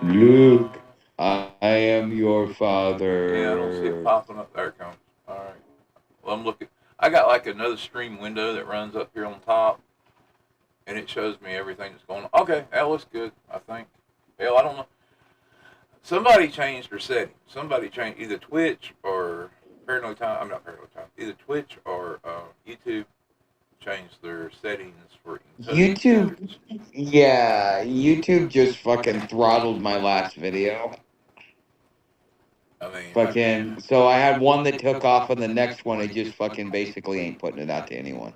Luke, I am your Yeah, I don't see it father. popping up. There it comes. All right. Well, I'm looking. I got like another stream window that runs up here on top, and it shows me everything that's going on. Okay, that looks good. I think. Hell, I don't know. Somebody changed their settings. Somebody changed either Twitch or Paranoid Time. I'm not Paranoid Time. Either Twitch or YouTube changed their settings for encoding YouTube, images. yeah, YouTube just fucking throttled my last video. I mean, Fucking, so I had one that took off, and the next one, I just fucking basically ain't putting it out to anyone.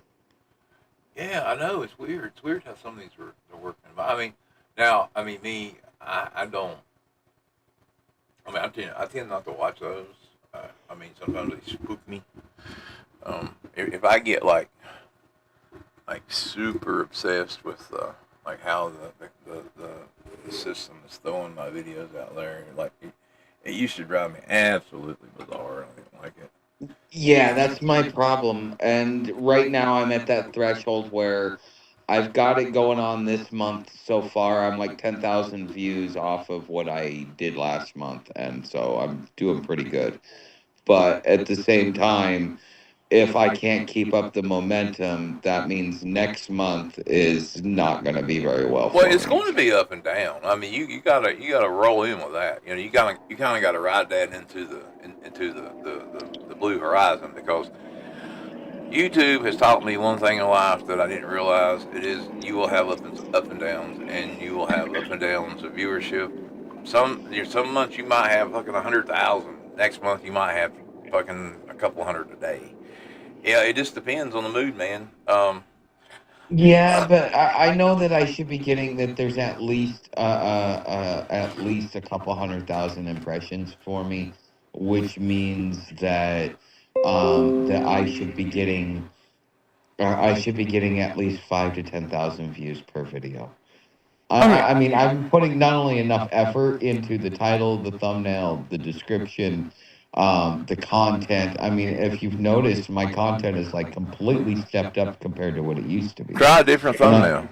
yeah, I know it's weird. It's weird how some of these are working. But I mean, now, I mean, me, I don't. I mean, I tend not to watch those. I mean, sometimes they spook me. If I get like super obsessed with like how the system is throwing my videos out there, like it used to drive me absolutely bizarre. I didn't like it. Yeah, that's my problem. And right now I'm at that threshold where I've got it going on this month so far. I'm like 10,000 views off of what I did last month. And so I'm doing pretty good. But at the same time, if I can't keep up the momentum, that means next month is not going to be very well Well, for it's me. going to be up and down. I mean, you gotta roll in with that. You know, you kind of got to ride that into the blue horizon because YouTube has taught me one thing in life that I didn't realize. It is you will have up and downs, and you will have up and downs of viewership. Some months you might have fucking 100,000. Next month you might have fucking a couple hundred a day. Yeah, it just depends on the mood, man. Yeah, but I know that I should be getting that there's at least a couple 100,000 impressions for me, which means that I should be getting at least 5 to 10,000 views per video. I mean, I'm putting not only enough effort into the title, the thumbnail, the description, the content. I mean, if you've noticed, my content is like completely stepped up compared to what it used to be. Try a different And I,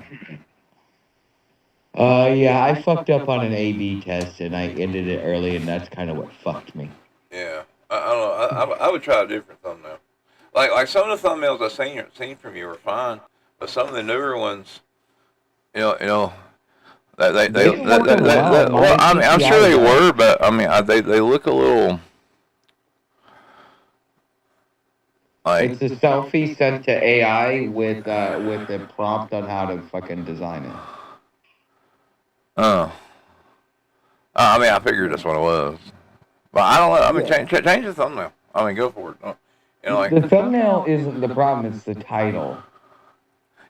thumbnail. yeah, I fucked up on an A/B test and I ended it early, and that's kind of what fucked me. Yeah, I don't know. I would try a different thumbnail. Like some of the thumbnails I've seen from you are fine, but some of the newer ones, you know, They were working well. well, My I mean, I'm sure CPI they is up. were, but I mean, they look a little like, It's a selfie sent to AI with a prompt on how to fucking design it. oh, I mean, I figured Yeah. that's what it was, but I don't know. I mean, Yeah. change the thumbnail. I mean, go for it. Like The thumbnail isn't the problem, it's the title.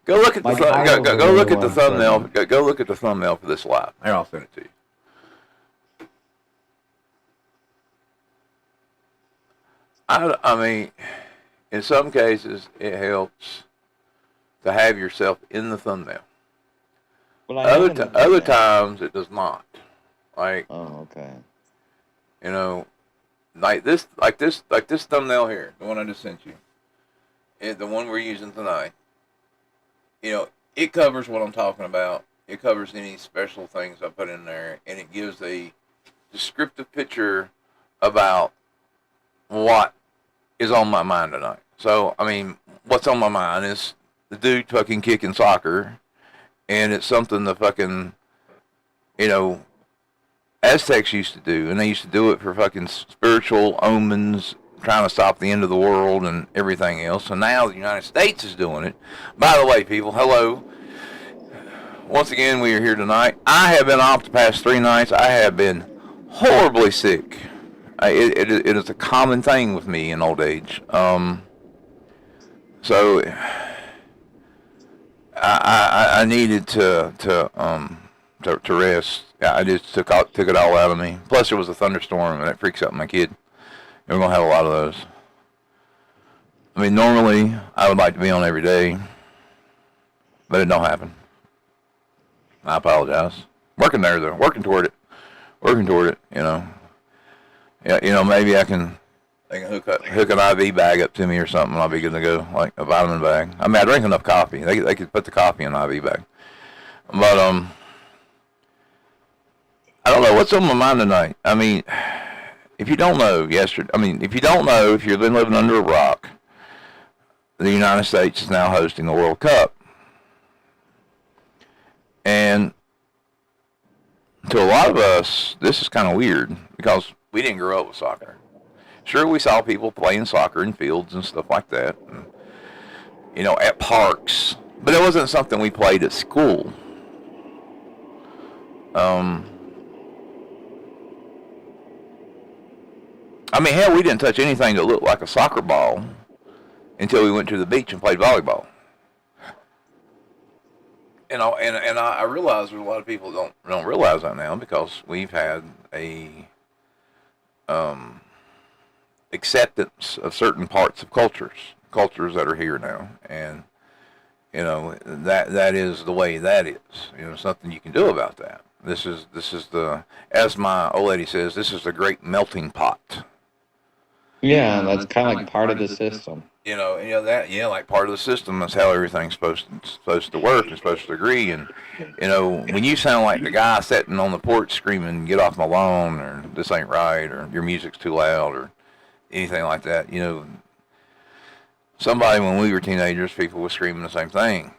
go look at the My titles are go really look at what the I'm thumbnail. struggling. Go look at the thumbnail for this live. Here, I'll send it to you. I mean, in some cases, it helps to have yourself in the thumbnail. But I am in the Other thumbnail. times, it does not. Like Oh, okay. you know, like this thumbnail here, the one I just sent you, the one we're using tonight. You know, it covers what I'm talking about. It covers any special things I put in there, and it gives a descriptive picture about what is on my mind tonight. So, I mean, what's on my mind is the dude fucking kicking soccer, and it's something the fucking, you know, Aztecs used to do, and they used to do it for fucking spiritual omens, trying to stop the end of the world and everything else. So now the United States is doing it. By the way, people, hello. Once again, we are here tonight. I have been off the past 3 nights. I have been horribly sick. It is a common thing with me in old age. So I needed to rest. I just took it all out of me. Plus, there was a thunderstorm, and that freaks out my kid. And we're gonna have a lot of those. I mean, normally I would like to be on every day, but it don't happen. I apologize. Working there though, working toward it, working toward it. Yeah, maybe they can hook an IV bag up to me or something, and I'll be good to go, like a vitamin bag. I mean, I drink enough coffee. They could put the coffee in an IV bag, but I don't know what's on my mind tonight. I mean, if you don't know, if you don't know, if you've been living under a rock, the United States is now hosting the World Cup. And to a lot of us, this is kind of weird because we didn't grow up with soccer. Sure, we saw people playing soccer in fields and stuff like that, and, at parks, but it wasn't something we played at school. I mean, hell, we didn't touch anything that looked like a soccer ball until we went to the beach and played volleyball. And I realize there's a lot of people don't realize that now because we've had a acceptance of certain parts of cultures that are here now, and that is the way that is. There's nothing you can do about that. This is as my old lady says, this is the great melting pot. Yeah, that's kind of like part of the system. Like part of the system. That's how everything's supposed to work and supposed to agree. And when you sound like the guy sitting on the porch screaming, "Get off my lawn," or "This ain't right," or "Your music's too loud," or anything like that, somebody when we were teenagers, people were screaming the same thing.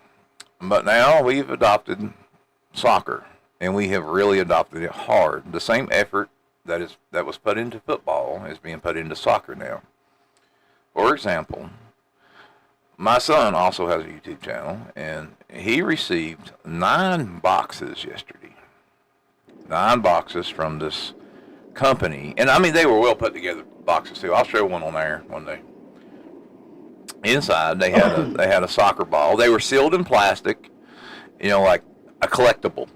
But now we've adopted soccer, and we have really adopted it hard. The same effort that was put into football is being put into soccer now. For example, my son also has a YouTube channel, and he received 9 boxes yesterday. 9 boxes from this company, and I mean they were well put together boxes too. I'll show one on there one day. Inside they had a soccer ball. They were sealed in plastic, like a collectible,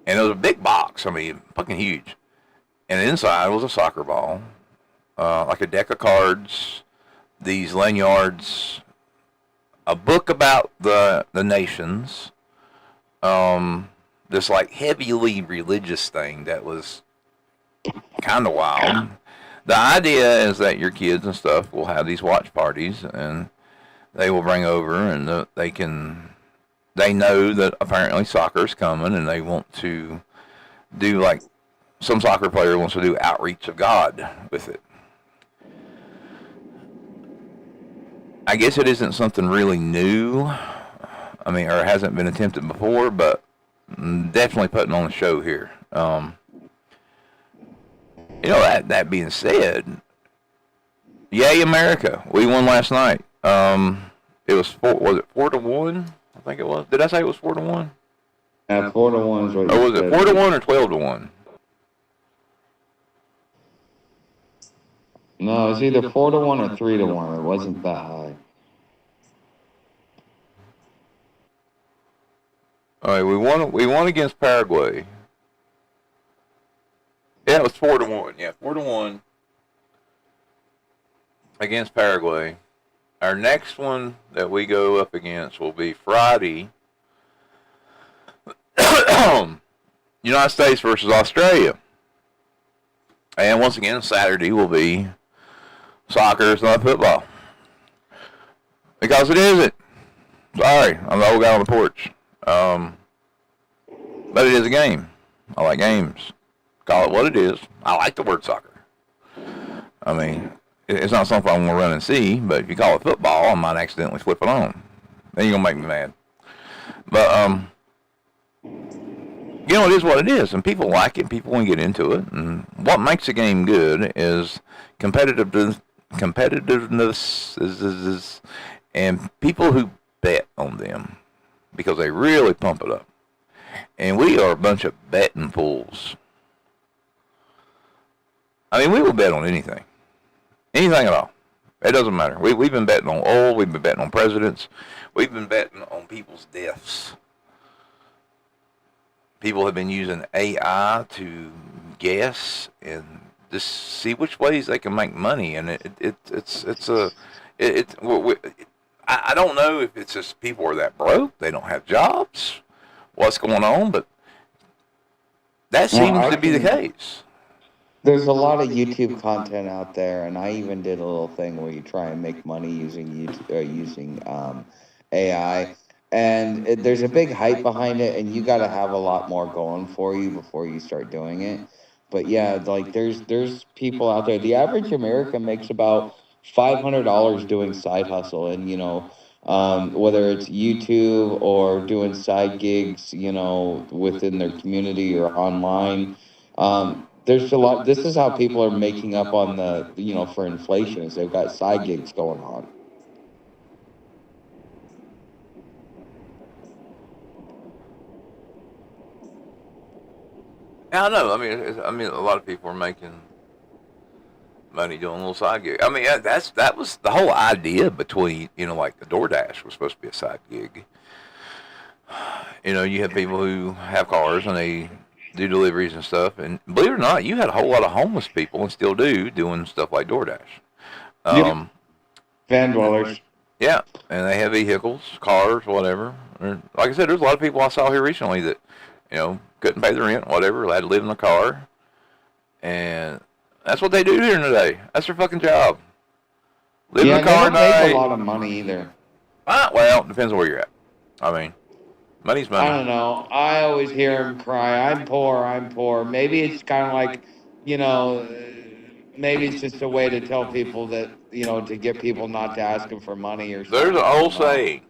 and it was a big box. I mean, fucking huge. And inside was a soccer ball, like a deck of cards, these lanyards, a book about the nations, this like heavily religious thing that was kind of wild. The idea is that your kids and stuff will have these watch parties, and they will bring over, and they know that apparently soccer is coming, and they want to do like some soccer player wants to do outreach of God with it. I guess it isn't something really new. I mean, or hasn't been attempted before, but definitely putting on a show here. That being said, yay America! We won last night. It was 4-1? I think it was. Did I say it was 4-1? 4-1 is what. Or was it 4-1 or 12-1? No, it was either 4-1 or 3-1. It wasn't that high. All right, we won against Paraguay. Yeah, it was 4-1. Yeah, 4-1 against Paraguay. Our next one that we go up against will be Friday. United States versus Australia. And once again, Saturday will be soccer, it's not football. Because it isn't. Sorry, I'm the old guy on the porch. But it is a game. I like games. Call it what it is. I like the word soccer. I mean, it's not something I'm going to run and see, but if you call it football, I might accidentally flip it on. Then you're going to make me mad. But, it is what it is, and people like it, people want to get into it, and what makes a game good is competitiveness and people who bet on them, because they really pump it up. And we are a bunch of betting fools. I mean, we will bet on anything. Anything at all. It doesn't matter. We've been betting on oil, we've been betting on presidents, we've been betting on people's deaths. People have been using AI to guess and just see which ways they can make money, and I don't know if it's just people are that broke, they don't have jobs, what's going on, but that seems to be the case. There's a lot of YouTube content out there, and I even did a little thing where you try and make money using AI. and there's a big hype behind it, and you got to have a lot more going for you before you start doing it. But yeah, like there's people out there. The average American makes about $500 doing side hustle, and whether it's YouTube or doing side gigs, within their community or online. There's a lot. This is how people are making up on for inflation, is they've got side gigs going on. Yeah, I know. I mean, a lot of people are making money doing a little side gig. I mean, that was the whole idea between like the DoorDash was supposed to be a side gig. You have people who have cars and they do deliveries and stuff. And believe it or not, you had a whole lot of homeless people and still do doing stuff like DoorDash. Yep. Um, Van dwellers. yeah, and they have vehicles, cars, whatever. Like I said, there's a lot of people I saw here recently that couldn't pay the rent, whatever, had to live in a car, and that's what they do here today. That's their fucking job. Live in Yeah, a and they car don't at make a night. lot of money either. Well, depends on where you're at. I mean, money's I money. don't know. I always hear them cry, "I'm poor, I'm poor." Maybe it's kind of like, you know, maybe it's just a way to tell people that, to get people not to ask them for money or There's something. an I old don't know. saying.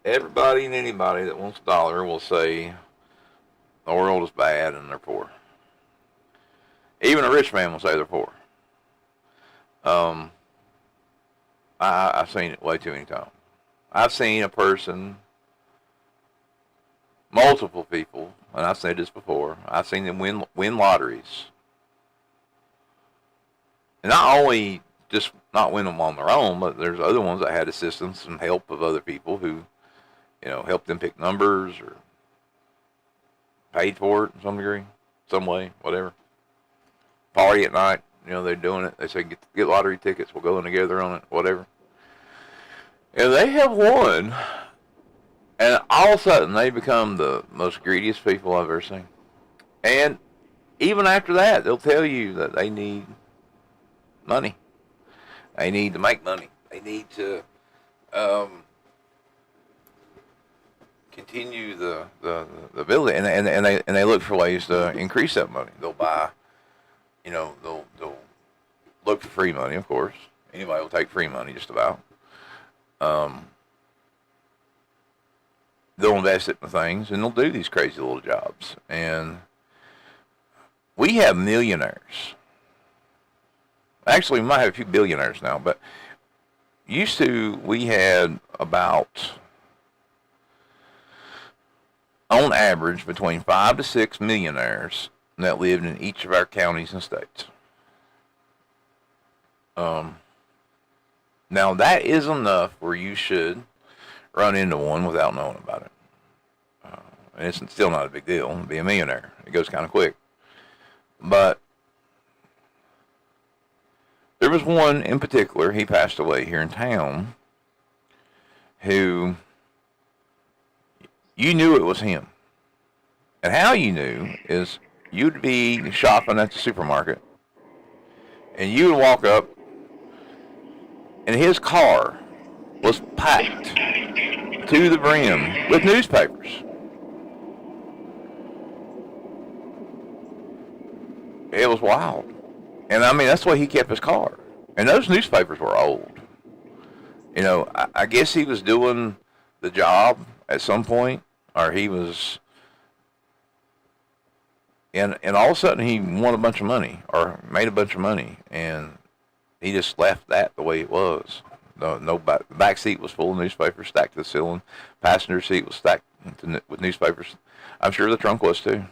Everybody and anybody that wants a dollar will say the world is bad and they're poor. Even a rich man will say they're poor. Um, I've seen it way too many times. I've seen a person, multiple people, and I've said this before. I've seen them win lotteries, and not only just not win them on their own, but there's other ones that had assistance and help of other people who, helped them pick numbers or paid for it in some degree, some way, whatever. Party at night, they're doing it. They say get lottery tickets. We'll go in together on it, whatever. And they have won, and all of a sudden they become the most greediest people I've ever seen. And even after that, they'll tell you that they need money. They need to make money. They need to continue the building, and they look for ways to increase that money. They'll buy, they'll look for free money, of course. Anybody will take free money, just about. Um, they'll invest it in things, and they'll do these crazy little jobs. And we have millionaires. Actually, we might have a few billionaires now, but used to we had about, on average, between 5 to 6 millionaires that lived in each of our counties and states. Now, that is enough where you should run into one without knowing about it. And it's still not a big deal to be a millionaire. It goes kind of quick. But there was one in particular, he passed away here in town, who you knew it was him. And how you knew is you'd be shopping at the supermarket, and you would walk up, and his car was packed to the brim with newspapers. It was wild. And I mean, that's the way he kept his car. And those newspapers were old. I guess he was doing the job at some point, or he was, and all of a sudden he won a bunch of money, or made a bunch of money, and he just left that the way it was. The back seat was full of newspapers stacked to the ceiling. Passenger seat was stacked with newspapers. I'm sure the trunk was too.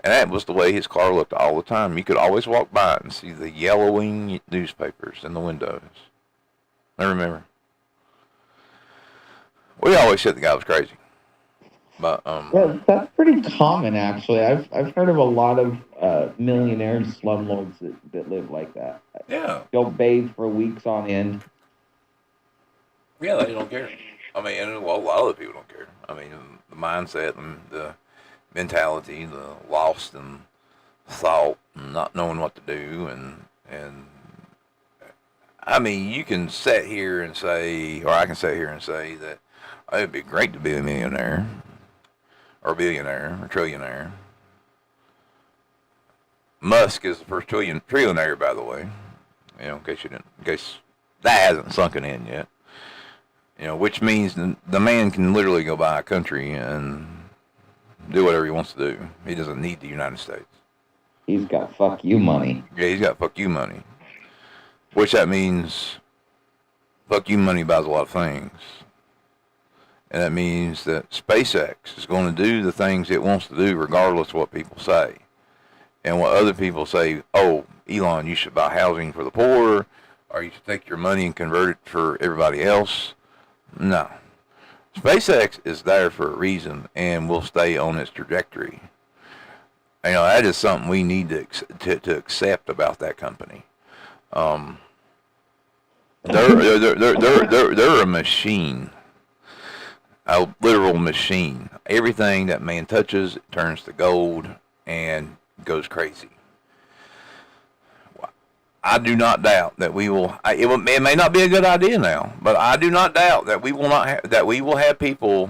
And that was the way his car looked all the time. You could always walk by it and see the yellowing newspapers in the windows. I remember. We always said the guy was crazy. But Well, that's pretty common, actually. I've heard of a lot of millionaires, slumlords that live like that. yeah, Go bathe for weeks on end. yeah, they don't care. I mean, and a lot of people don't care. I mean, the mindset and the mentality, the lost and thought, and not knowing what to do, and I mean, you can sit here and say, or I can sit here and say that It'd be great to be a millionaire, or billionaire, or trillionaire. Musk is the first trillionaire, by the way. In case that hasn't sunken in yet. Which means the man can literally go buy a country and do whatever he wants to do. He doesn't need the United States. He's got fuck you money. Yeah, he's got fuck you money. Which that means fuck you money buys a lot of things. And that means that SpaceX is going to do the things it wants to do regardless of what people say. And what other people say, oh, Elon, you should buy housing for the poor, or you should take your money and convert it for everybody else. No. SpaceX is there for a reason and will stay on its trajectory. That is something we need to accept about that company. They're a machine, a literal machine. Everything that man touches turns to gold and goes crazy. I do not doubt that we will. It may not be a good idea now, but I do not doubt that we will not that we will have people.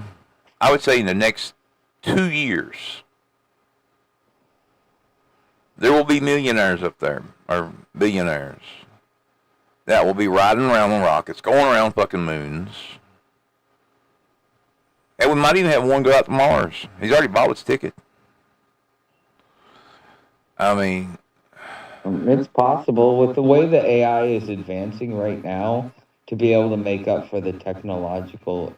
I would say in the next 2 years, there will be millionaires up there or billionaires that will be riding around on rockets, going around fucking moons, and we might even have one go out to Mars. He's already bought his ticket. I mean. It's possible with the way the AI is advancing right now to be able to make up for the technological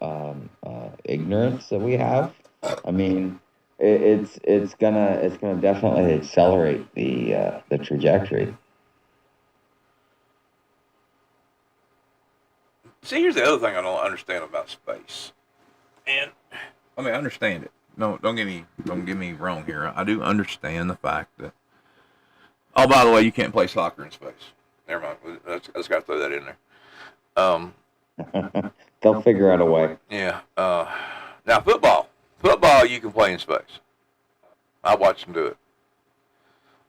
ignorance that we have. I mean, it's gonna definitely accelerate the trajectory. See, here's the other thing I don't understand about space, and I mean, I understand it. No, don't get me wrong here. I do understand the fact that. Oh, by the way, you can't play soccer in space. Never mind. I just got to throw that in there. They'll figure out a way. Yeah. Now, football you can play in space. I watched them do it.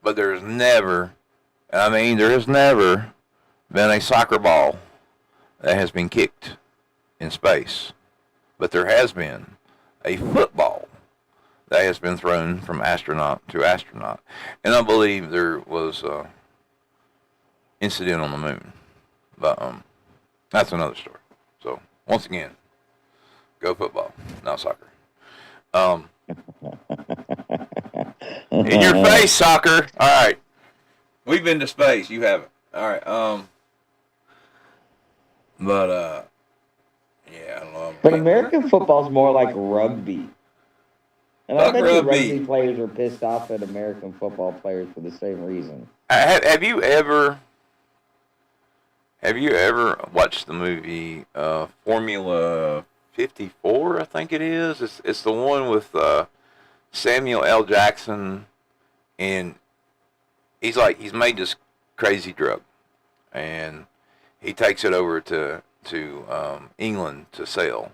But there has never been a soccer ball that has been kicked in space. But there has been a football that has been thrown from astronaut to astronaut. And I believe there was an incident on the moon. But that's another story. So, once again, go football, not soccer. In your face, soccer. All right. We've been to space. You haven't. All right. But, yeah, I don't know. But American football's more like rugby. And I bet you rugby players are pissed off at American football players for the same reason. Have you ever watched the movie Formula 54? I think it is. It's the one with Samuel L. Jackson, and he's made this crazy drug, and he takes it over to England to sell,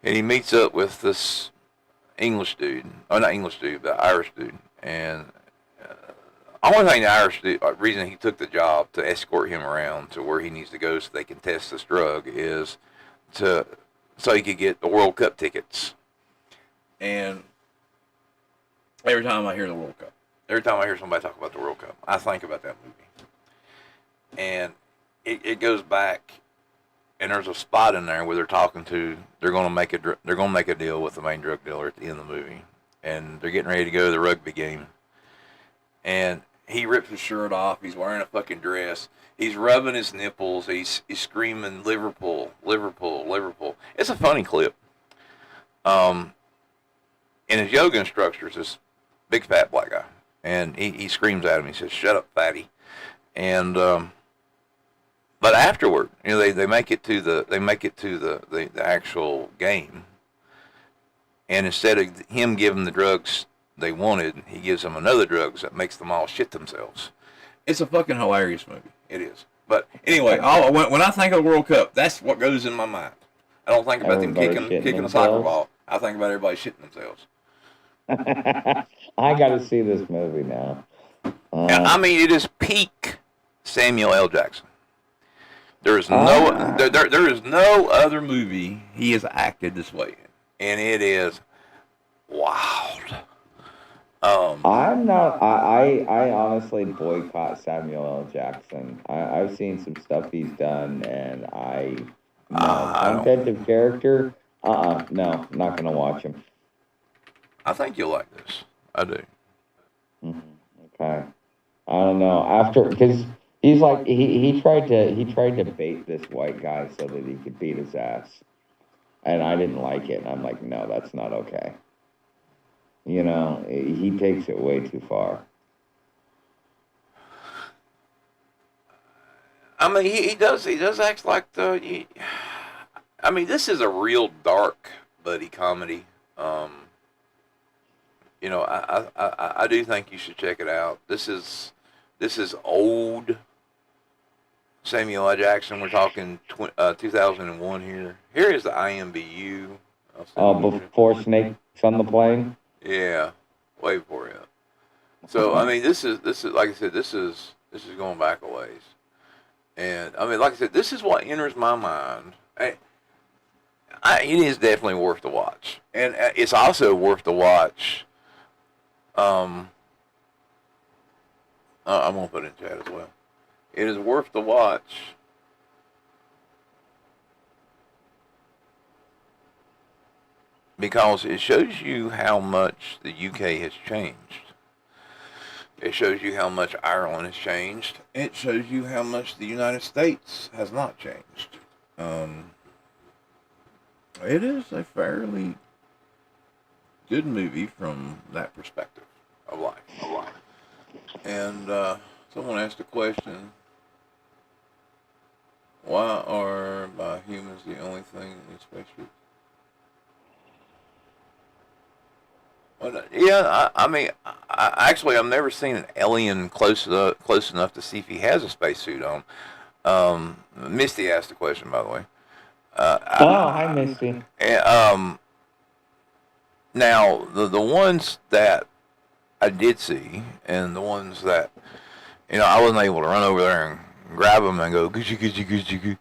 and he meets up with this English dude, not English dude, but Irish dude, and only thing the Irish dude, reason he took the job to escort him around to where he needs to go so they can test this drug is so he could get the World Cup tickets. And every time I hear the World Cup, every time I hear somebody talk about the World Cup, I think about that movie, and it goes back. And there's a spot in there where they're going to make a deal with the main drug dealer at the end of the movie, and they're getting ready to go to the rugby game. And he rips his shirt off. He's wearing a fucking dress. He's rubbing his nipples. He's screaming Liverpool, Liverpool, Liverpool. It's a funny clip. And his yoga instructor is this big fat black guy, and he screams at him. He says, "Shut up, fatty!" And but afterward, they make it to the actual game, and instead of him giving the drugs they wanted, he gives them another drugs that makes them all shit themselves. It's a fucking hilarious movie. It is. But anyway, when I think of the World Cup, that's what goes in my mind. I don't think about them kicking a soccer ball. I think about everybody shitting themselves. I got to see this movie now. I mean, it is peak Samuel L. Jackson. There is no there is no other movie he has acted this way in, and it is wild. I'm not. I honestly boycott Samuel L. Jackson. I've seen some stuff he's done, and no I don't. content of character. No, not gonna watch him. I think you'll like this. I do. Mhm. Okay. I don't know. After, because he's like he tried to bait this white guy so that he could beat his ass, and I didn't like it. And I'm like, no, that's not okay. He takes it way too far. I mean, he does act like I mean, this is a real dark buddy comedy. I do think you should check it out. This is old Samuel L. Jackson. We're talking 2001 here. Here is the IMBU. Before Snakes on the Plane. Yeah, way before it. So I mean, this is like I said, this is going back a ways. And I mean, like I said, this is what enters my mind. It is definitely worth the watch, and it's also worth the watch. I'm gonna put it in chat as well. It is worth the watch because it shows you how much the UK has changed. It shows you how much Ireland has changed. It shows you how much the United States has not changed. It is a fairly good movie from that perspective of life. And someone asked a question: why are by humans the only thing in spacesuits? Well, yeah, I mean, actually, I've never seen an alien close enough to see if he has a spacesuit on. Misty asked the question, by the way. Hi, Misty. Now, the ones that I did see, and the ones that I wasn't able to run over there and grab them and go goochie goochie goochie goochie.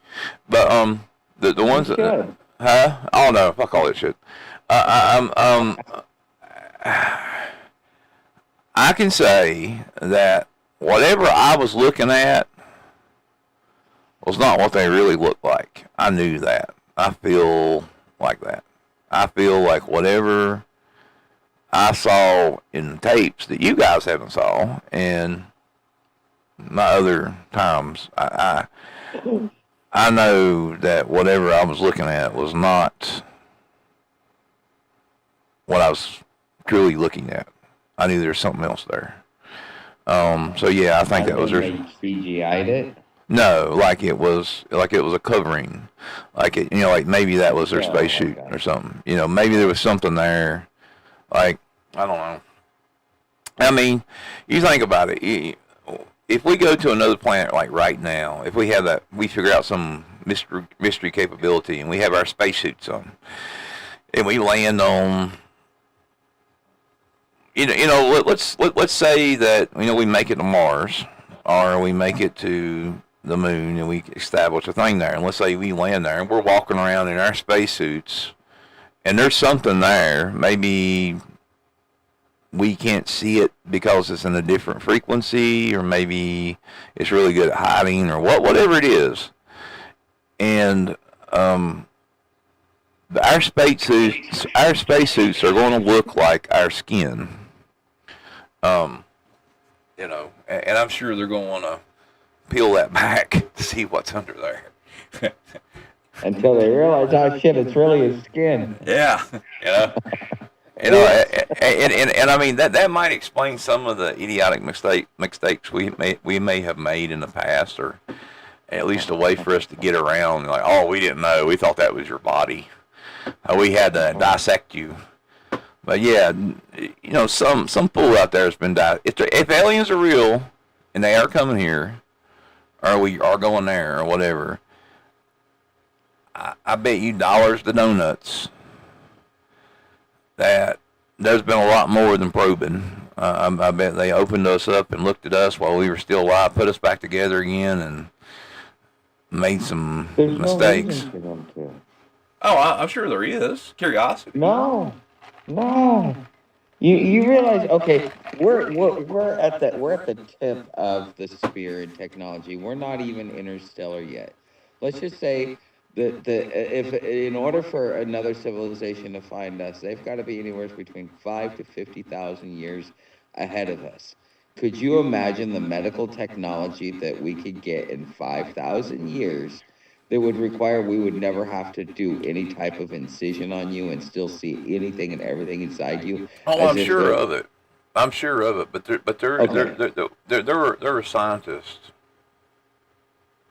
But the ones that I don't know, fuck all that shit. I can say that whatever I was looking at was not what they really looked like. I knew that. I feel like that. I feel like whatever I saw in tapes that you guys haven't saw and my other times, I know that whatever I was looking at was not what I was truly looking at. I knew there was something else there. So yeah, I think that was they CGI'd it. No, like it was a covering, like it, like maybe that was their spacesuit or something. Maybe there was something there, like I don't know. I mean, you think about it. If we go to another planet like right now, if we have that, we figure out some mystery capability, and we have our spacesuits on, and we land on. Let's say that we make it to Mars, or we make it to the moon, and we establish a thing there. And let's say we land there, and we're walking around in our spacesuits, and there's something there. Maybe we can't see it because it's in a different frequency, or maybe it's really good at hiding, or whatever it is. And our spacesuits are going to look like our skin. And I'm sure they're going to peel that back to see what's under there. Until they realize, oh shit, it's really his skin. Yeah. And I mean that might explain some of the idiotic mistakes we may have made in the past, or at least a way for us to get around. Like, oh, we didn't know. We thought that was your body. We had to dissect you. But yeah, some fool out there has been if aliens are real and they are coming here, or we are going there, or whatever, I bet you dollars to donuts that there's been a lot more than probing. I bet they opened us up and looked at us while we were still alive, put us back together again, made some There's no mistakes. reason for them to. Oh, I'm sure there is curiosity. No, no. You realize, okay, we're at the tip of the spear in technology. We're not even interstellar yet. Let's just say that if in order for another civilization to find us, they've got to be anywhere between 5 to 50,000 years ahead of us. Could you imagine the medical technology that we could get in 5,000 years that would require we would never have to do any type of incision on you and still see anything and everything inside you? Oh, As I'm if sure they're of it. I'm sure of it. okay. There are scientists.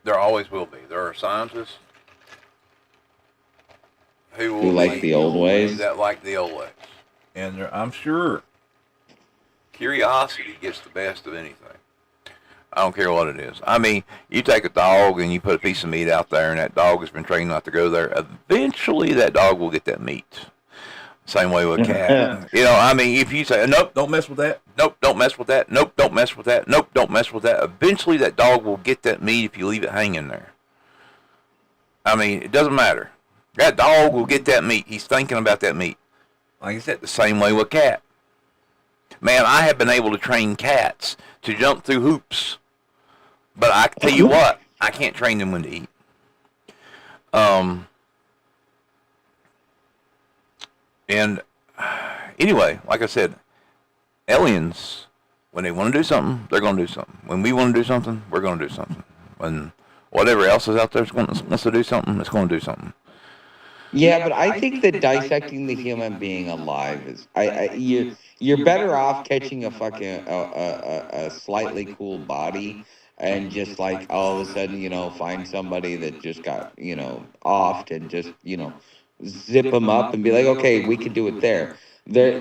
There always will be. There are scientists who will Who like be the old ways? that like the old ways, and I'm sure curiosity gets the best of anything. I don't care what it is. I mean, you take a dog and you put a piece of meat out there, and that dog has been trained not to go there. Eventually, that dog will get that meat. Same way with a cat. You know, I mean, if you say, nope, don't mess with that. Nope, don't mess with that. Nope, don't mess with that. Nope, don't mess with that. Eventually, that dog will get that meat if you leave it hanging there. I mean, it doesn't matter. That dog will get that meat. He's thinking about that meat. Like I said, the same way with a cat. Man, I have been able to train cats to jump through hoops. But I tell you what, I can't train them when to eat. And anyway, like I said, aliens, when they want to do something, they're going to do something. When we want to do something, we're going to do something. When whatever else is out there wants to do something, it's going to do something. Yeah, but I think that dissecting the human being alive is you're better off catching a fucking a slightly cool body and just like all of a sudden, find somebody that just got, offed and just, zip them up and be like, okay, we can do it there. There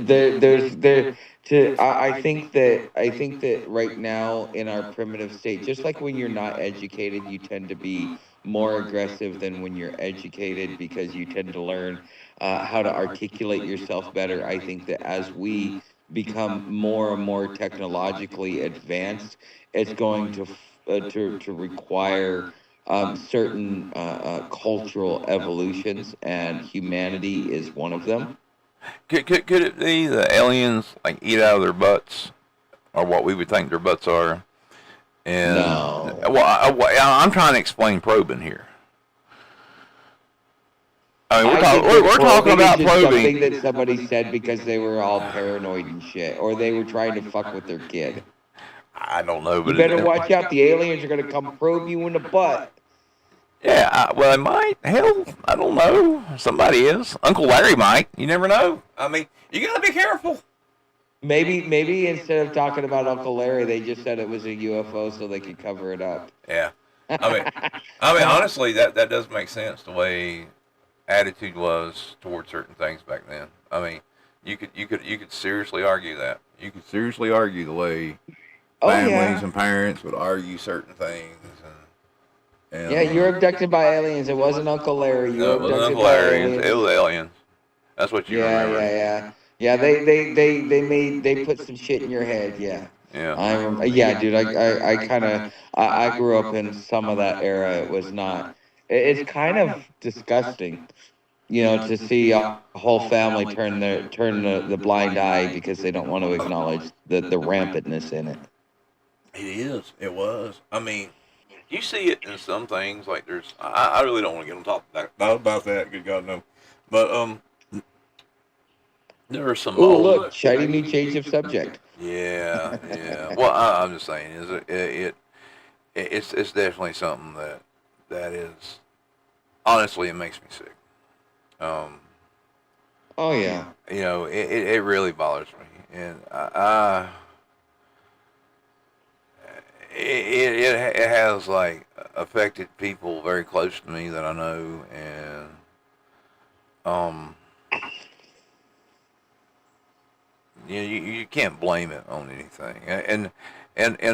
to I think that right now in our primitive state, just like when you're not educated, you tend to be more aggressive than when you're educated because you tend to learn how to articulate yourself better. I think that as we become more and more technologically advanced, it's going to require certain cultural evolutions, and humanity is one of them. Could it be the aliens like eat out of their butts, or what we would think their butts are? And No. I'm trying to explain probing here. I mean, I think that we're talking probing is about just something probing. that somebody said because they were all paranoid and shit, or they were trying to fuck with their kid. I don't know, You but better watch out. The aliens are going to come probe you in the butt. yeah, well, it might. Hell, I don't know. Somebody is. Uncle Larry might. You never know. I mean, you gotta be careful. Maybe instead of talking about Uncle Larry, they just said it was a UFO so they could cover it up. Yeah. I mean, honestly, that does make sense. The way attitude was towards certain things back then. I mean, you could seriously argue that. You could seriously argue the way Oh families yeah. and parents would argue certain things, Yeah, you were abducted by aliens. It wasn't Uncle Larry. You no, were it wasn't abducted Uncle by Larry. It aliens. was aliens. That's what you Yeah, remember. yeah, yeah. Yeah, they put some shit in your head. Yeah. Yeah. Yeah, dude, I kind of, I grew up in some of that era. It was not, it's kind of disgusting, to see a whole family turn the blind eye because they don't want to acknowledge the rampantness in it. It is. It was. I mean, you see it in some things. Like there's, I really don't want to get on top of that about that. Good God, no. But there are some Oh, old. look, shiny new change of subject. Yeah, yeah. Well, I'm just saying, is it's definitely something that is honestly it makes me sick. Um, Oh yeah. it really bothers me, and it has like affected people very close to me that I know, and um, you can't blame it on anything, and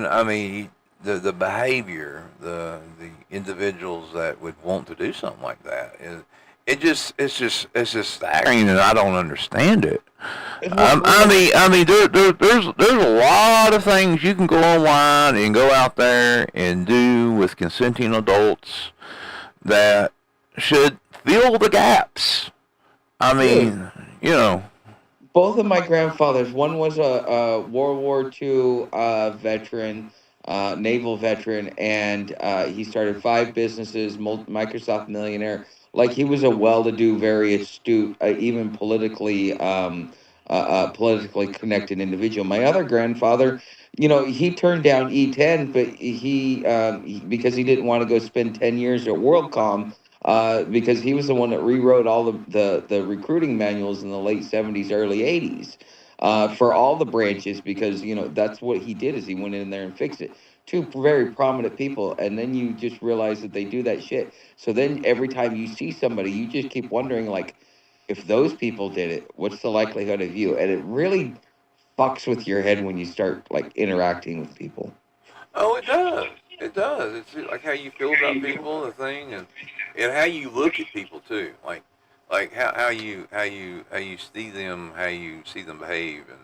I mean the behavior, the individuals that would want to do something like that is it's just staggering, and I don't understand it. Well, There's a lot of things you can go online and go out there and do with consenting adults that should fill the gaps. I dude, mean, you know, both of my grandfathers. One was a World War II veteran, naval veteran, and he started five businesses, Microsoft millionaire. Like he was a well-to-do, very astute, even politically connected individual. My other grandfather, he turned down E10, but because he didn't want to go spend 10 years at WorldCom, because he was the one that rewrote all the recruiting manuals in the late 70s, early 80s, for all the branches, because that's what he did, is he went in there and fixed it. Two very prominent people, and then you just realize that they do that shit. So then every time you see somebody, you just keep wondering, like, if those people did it, what's the likelihood of you? And it really fucks with your head when you start like interacting with people. oh, it does. It does. It's like how you feel about people, the thing, and how you look at people too. Like how you see them, how you see them behave, and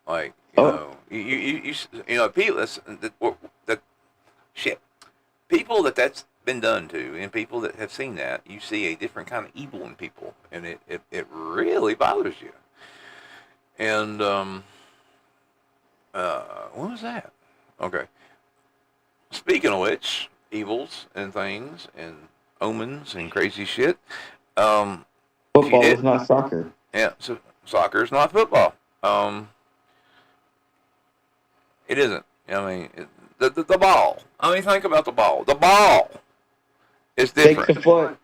like Oh, people that shit, people that's been done to, and people that have seen that, you see a different kind of evil in people, and it really bothers you. And what was that? Okay. Speaking of which, evils and things and omens and crazy shit. Um, if you football did, is not soccer. yeah. So soccer is not football. Um, it isn't. I mean, the ball. I mean, think about the ball. The ball is Takes different. a foot.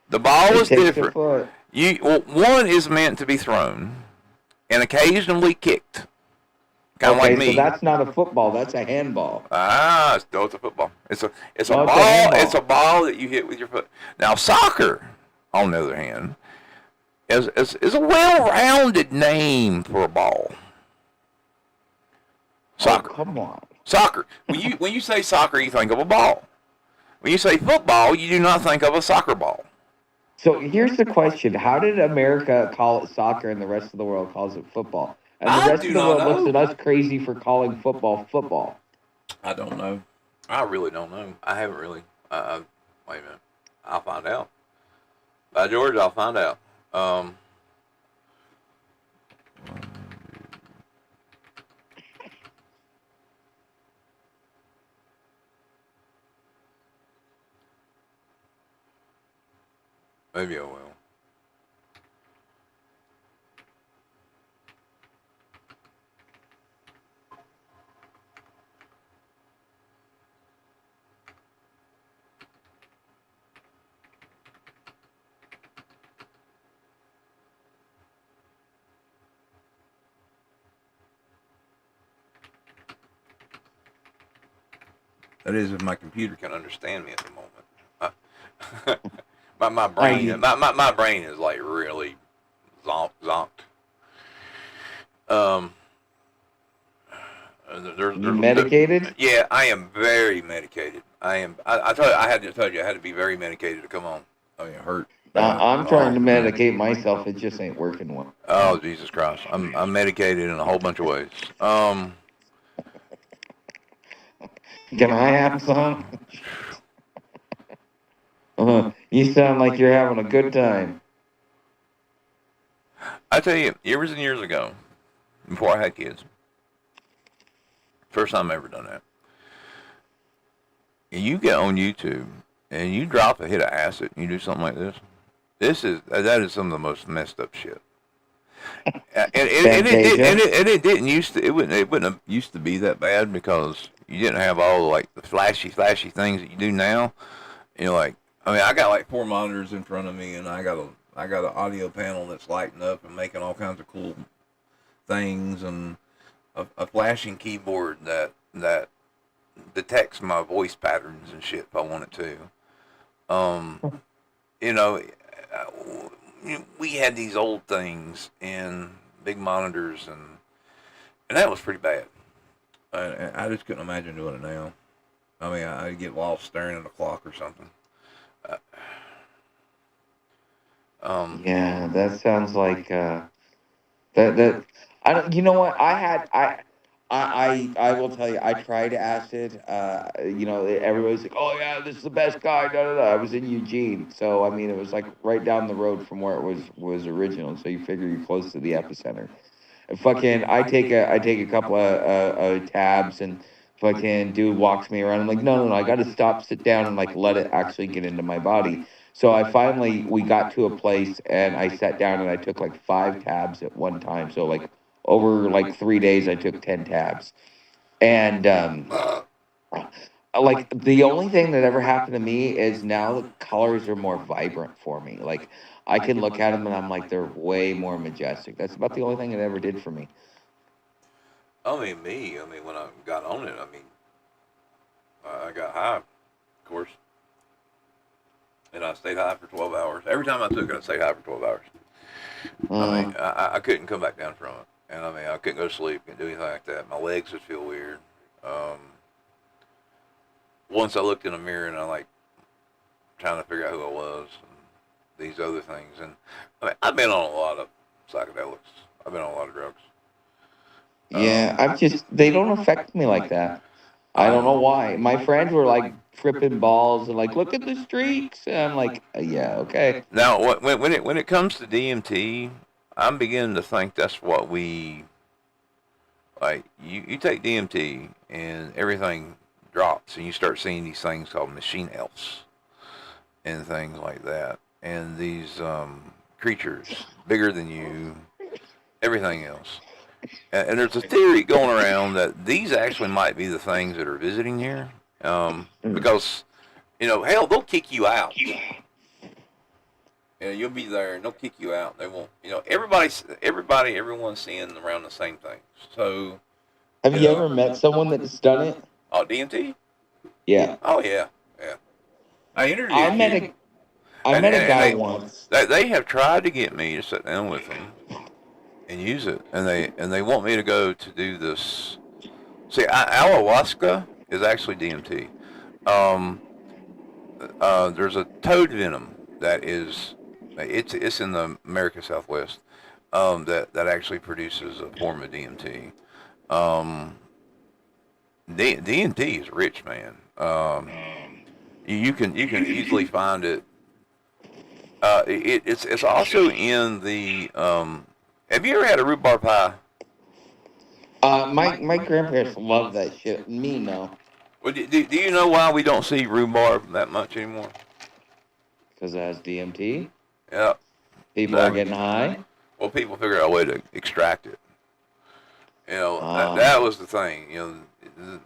The ball It is takes a different. foot. One is meant to be thrown and occasionally kicked, kind of like Okay, so me. that's not a football. That's a handball. Ah, no, it's a football. It's a No, it's a ball. It's a handball. ball that you hit with your foot. Now soccer, on the other hand, is a well-rounded name for a ball. Oh, Soccer, come on. soccer. When you say soccer, you think of a ball. When you say football, you do not think of a soccer ball. So here's the question: how did America call it soccer and the rest of the world calls it football? And the I rest do of the not world looks know. at us crazy for calling football football. I don't know. I really don't know. I haven't really. Wait a minute. I'll find out. By George, I'll find out. Um, Maybe I will. That is, if my computer can understand me at the moment. My Are brain, you my brain is like really zonked. Um, you medicated? yeah, I am very medicated. I am. I tell you, I had to tell you, I had to be very medicated to come on. I mean, it hurt bad. I'm trying Oh to man. medicate myself. It just ain't working well. Oh Jesus Christ. I'm medicated in a whole bunch of ways. Can I have some? You sound like you're having a good time. I tell you, years and years ago, before I had kids, first time I ever done that. And you get on YouTube and you drop a hit of acid and you do something like this. That is some of the most messed up shit. Fantasia. It didn't used to it wouldn't have used to be that bad because you didn't have all like the flashy things that you do now. You know, like I mean, I got like four monitors in front of me, and I got an audio panel that's lighting up and making all kinds of cool things, and a flashing keyboard that detects my voice patterns and shit if I want it to. You know, we had these old things and big monitors, and that was pretty bad. I just couldn't imagine doing it now. I mean, I'd get lost staring at a clock or something. Uh, Yeah, that sounds like that. I don't. You know what? I will tell you. I tried acid. Everybody's like, "Oh yeah, this is the best guy." Da, da, da. I was in Eugene, so I mean, it was like right down the road from where it was original. So you figure you're close to the epicenter. Fucking, I take a couple of tabs, and fucking dude walks me around. I'm like, no, no, no, I got to stop, sit down, and like let it actually get into my body. So we got to a place, and I sat down, and I took like 5 tabs at one time. So like over like 3 days, I took 10 tabs, and like the only thing that ever happened to me is now the colors are more vibrant for me. Like I can look at them, and I'm like, they're way more majestic. That's about the only thing it ever did for me. I mean, me. I mean, when I got on it, I mean, I got high, of course, and I stayed high for 12 hours. Every time I took it, I stayed high for 12 hours. I mean, Uh, I couldn't come back down from it, and I mean, I couldn't go to sleep, couldn't do anything like that. My legs would feel weird. Um, Once I looked in the mirror and I like trying to figure out who I was and these other things, and I mean, I've been on a lot of psychedelics. I've been on a lot of drugs. yeah, they don't affect me like that. I don't know Um, why. My friends were like tripping balls and like, look at the streaks. And I'm like, yeah, okay. Now, when it comes to DMT, I'm beginning to think that's what we like. You take DMT and everything drops, and you start seeing these things called machine elves and things like that, and these creatures bigger than you, everything else. And there's a theory going around that these actually might be the things that are visiting here, Mm. because hell, they'll kick you out. You'll be there, and they'll kick you out. They won't. Everyone's seeing around the same things. So, Have you you know, ever met someone that's done it? oh, DMT. Yeah. Oh yeah, yeah. I I introduced met you, a I and met a and guy they once. they have tried to get me to sit down with them and use it, and they want me to go to do this. See, ayahuasca is actually DMT. Um, there's a toad venom that is, it's in the America Southwest, that actually produces a form of DMT. Um, DMT is rich, man. You can easily find it. It's also in the. Have you ever had a rhubarb pie? My grandparents love that shit. Me, no, Well, do you know why we don't see rhubarb that much anymore? because it has DMT. Yeah, People are exactly. getting high. Well, people figure out a way to extract it. That Um, was the thing.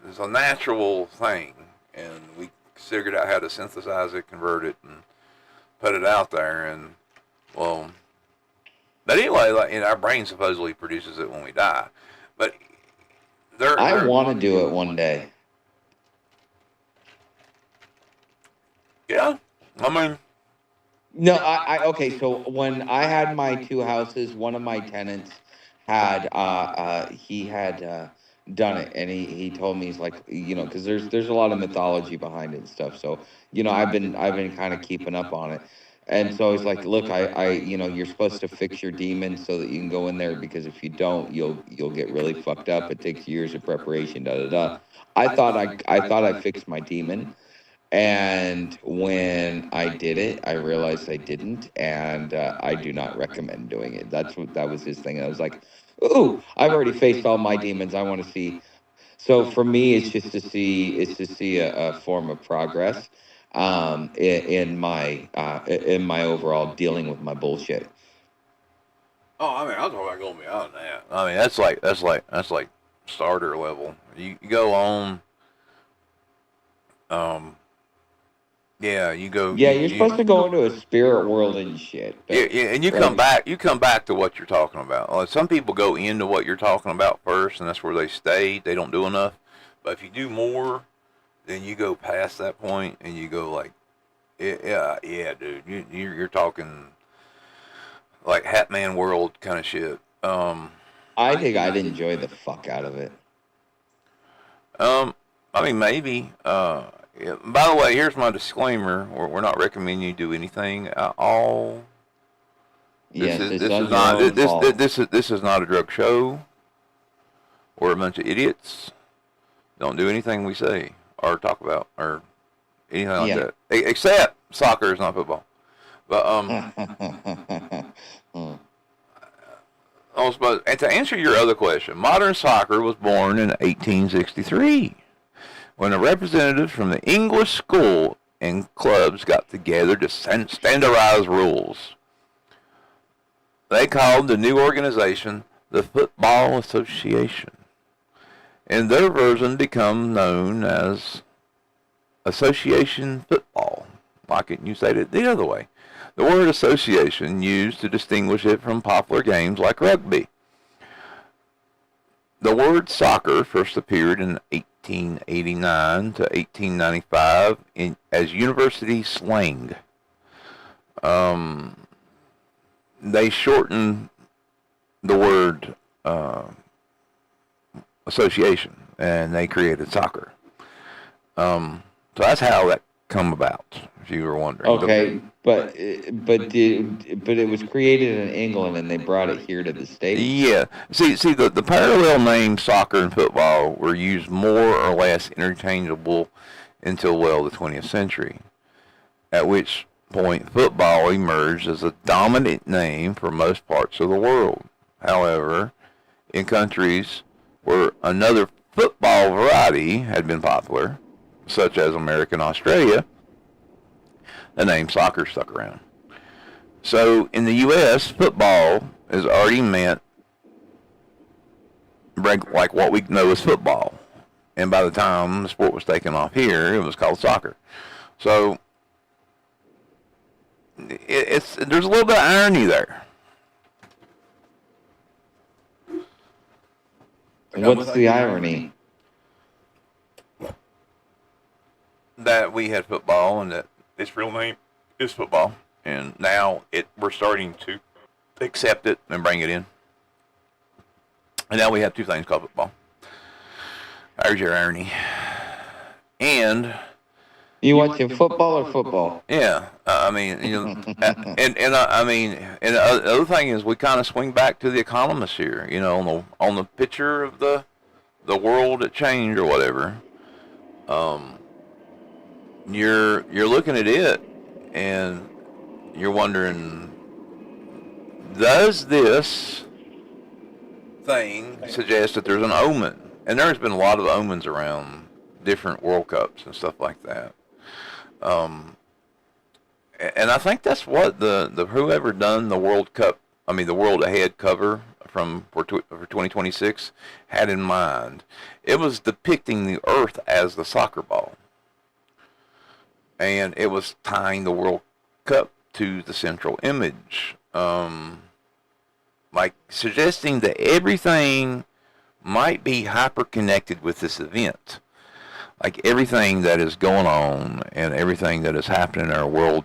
It's a natural thing, and we figured out how to synthesize it, convert it, and put it out there. And well, but anyway, like, our brain supposedly produces it when we die. But I they're want to do it one day. yeah. I mean, No, okay. So when I had my 2 houses, one of my tenants he had done it, and he told me, he's like, because there's a lot of mythology behind it and stuff. So I've been kind of keeping up on it, and so he's like, look, you're supposed to fix your demons so that you can go in there, because if you don't, you'll get really fucked up. It takes years of preparation. Da da da. I thought I fixed my demon, and when I did it, I realized I didn't, and I do not recommend doing it. That was his thing. I was like, "Ooh, I've already faced all my demons. I want to see." So for me, it's to see a form of progress, in my overall dealing with my bullshit. oh, I mean, I was talking about going beyond that. I mean, that's like starter level. You go on. Um, yeah, you go. Yeah, you're supposed to go into a spirit world and shit, Yeah, but yeah, and you come like, back. You come back to what you're talking about. Some people go into what you're talking about first, and that's where they stay. They don't do enough. But if you do more, then you go past that point, and you go like, yeah, yeah, yeah, dude. You're talking like Hat Man World kind of shit. I think I'd enjoy the fuck out of it. Um, I mean, maybe. Yeah. By the way, here's my disclaimer: we're not recommending you do anything at all Yes, it's on your own fault. This is not a drug show or a bunch of idiots. Don't do anything we say or talk about or anything like Yeah. that. Except soccer is not football. But and to answer your other question, modern soccer was born in 1863 when a representative from the English school and clubs got together to standardize rules. They called the new organization the Football Association, and their version became known as Association Football. Why couldn't you say it the other way? The word association used to distinguish it from popular games like rugby. The word soccer first appeared in 1889 to 1895 as university slang. They shortened the word association, and they created soccer. So that's how that come about, if you were wondering. Okay, but it was created in England and they brought it here to the States. Yeah. See, the parallel names soccer and football were used more or less interchangeable until, well, the 20th century, at which point football emerged as a dominant name for most parts of the world. However, in countries where another football variety had been popular, such as America and Australia, the name soccer stuck around. So in the U.S., football is already meant like what we know as football. And by the time the sport was taken off here, it was called soccer. So there's a little bit of irony there. What's the irony? That we had football and that its real name is football, and now we're starting to accept it and bring it in. And now we have two things called football. There's your irony. And you watching football or football? Yeah, I mean, you know, and the other thing is we kind of swing back to the economists here, you know, on the picture of the world that changed or whatever. You're looking at it and you're wondering, does this thing suggest that there's an omen? And there's been a lot of omens around different World Cups and stuff like that. And I think that's what the whoever done the World Cup, the World Ahead cover for 2026 had in mind. It was depicting the Earth as the soccer ball. And it was tying the World Cup to the central image. Like suggesting that everything might be hyper-connected with this event. Like everything that is going on and everything that is happening in our world,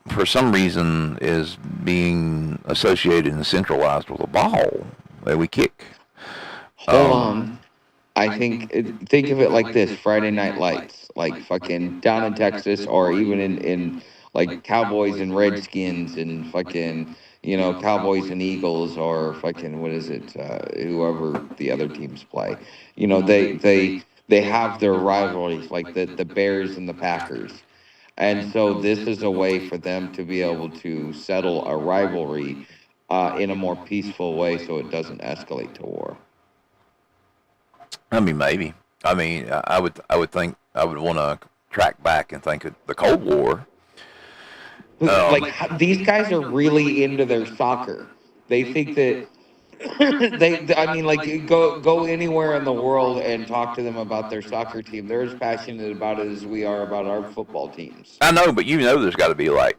for some reason, is being associated and centralized with a ball that we kick. Hold on. I think of it like this: Friday Night Lights, like fucking down in Texas, or even in like Cowboys and Redskins and fucking, you know, Cowboys and Eagles, or fucking what is it? Whoever the other teams play, you know, they have their rivalries, like the Bears and the Packers, and so this is a way for them to be able to settle a rivalry in a more peaceful way, so it doesn't escalate to war. I mean, maybe. I mean, I would think I would want to track back and think of the Cold War. Like these guys are really into their soccer. They think that like go anywhere in the world and talk to them about their soccer team. They're as passionate about it as we are about our football teams. I know, but you know, there's got to be like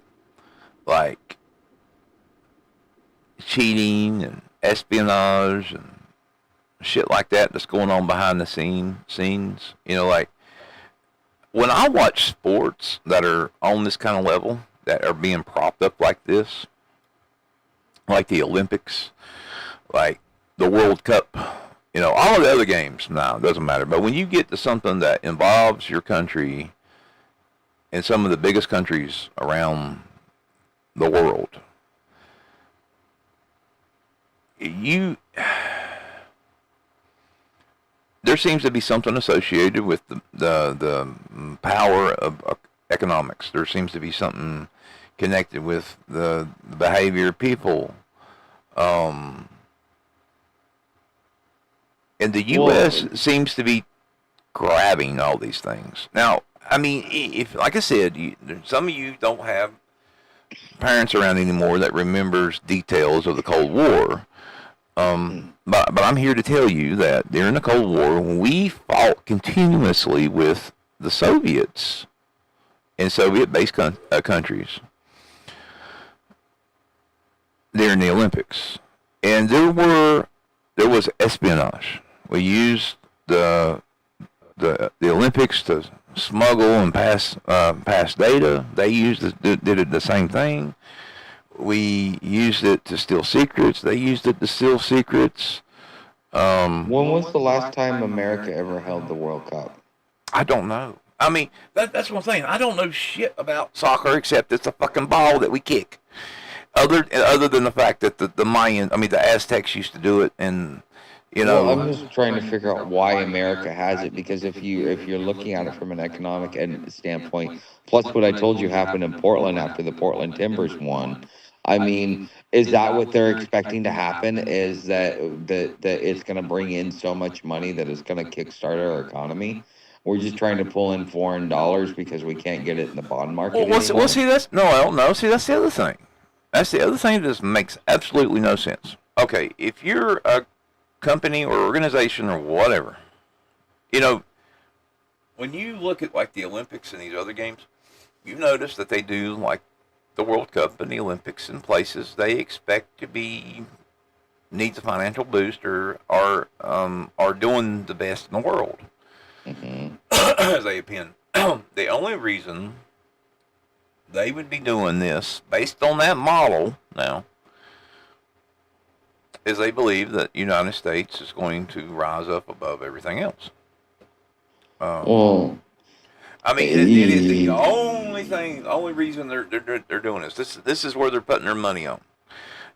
cheating and espionage and shit like that that's going on behind the scenes. You know, like when I watch sports that are on this kind of level, that are being propped up like this, like the Olympics, like the World Cup, you know, all of the other games, no, it doesn't matter. But when you get to something that involves your country and some of the biggest countries around the world, you there seems to be something associated with the power of economics. There seems to be something connected with the behavior of people. Um, and the U.S. Well, seems to be grabbing all these things. Now, I mean, if like I said, some of you don't have parents around anymore that remembers details of the Cold War. But I'm here to tell you that during the Cold War, we fought continuously with the Soviets and Soviet-based countries during the Olympics, and there was espionage. We used the Olympics to smuggle and pass data. They did it the same thing. We used it to steal secrets. They used it to steal secrets. when was the last time America ever held the World Cup? I don't know. I mean, that's one thing. I don't know shit about soccer except it's a fucking ball that we kick. Other than the fact that the Mayan, I mean, the Aztecs used to do it, and you Well, know, I'm just trying to figure out why America has it, because if you're looking at it from an economic standpoint, plus what I told you happened in Portland after the Portland Timbers won. I mean, is that what they're expecting to happen? Is that it's going to bring in so much money that it's going to kickstart our economy? We're just trying to pull in foreign dollars because we can't get it in the bond market well, anymore. see, no. See, that's the other thing. That's the other thing that just makes absolutely no sense. Okay, if you're a company or organization or whatever, you know, when you look at like the Olympics and these other games, you notice that they do like the World Cup and the Olympics in places they expect to be needs a financial boost or are doing the best in the world Hmm. as they append. The only reason they would be doing this based on that model now is they believe that the United States is going to rise up above everything else. Um, Well, I mean, it is the only thing, the only reason they're doing this. This is where they're putting their money on.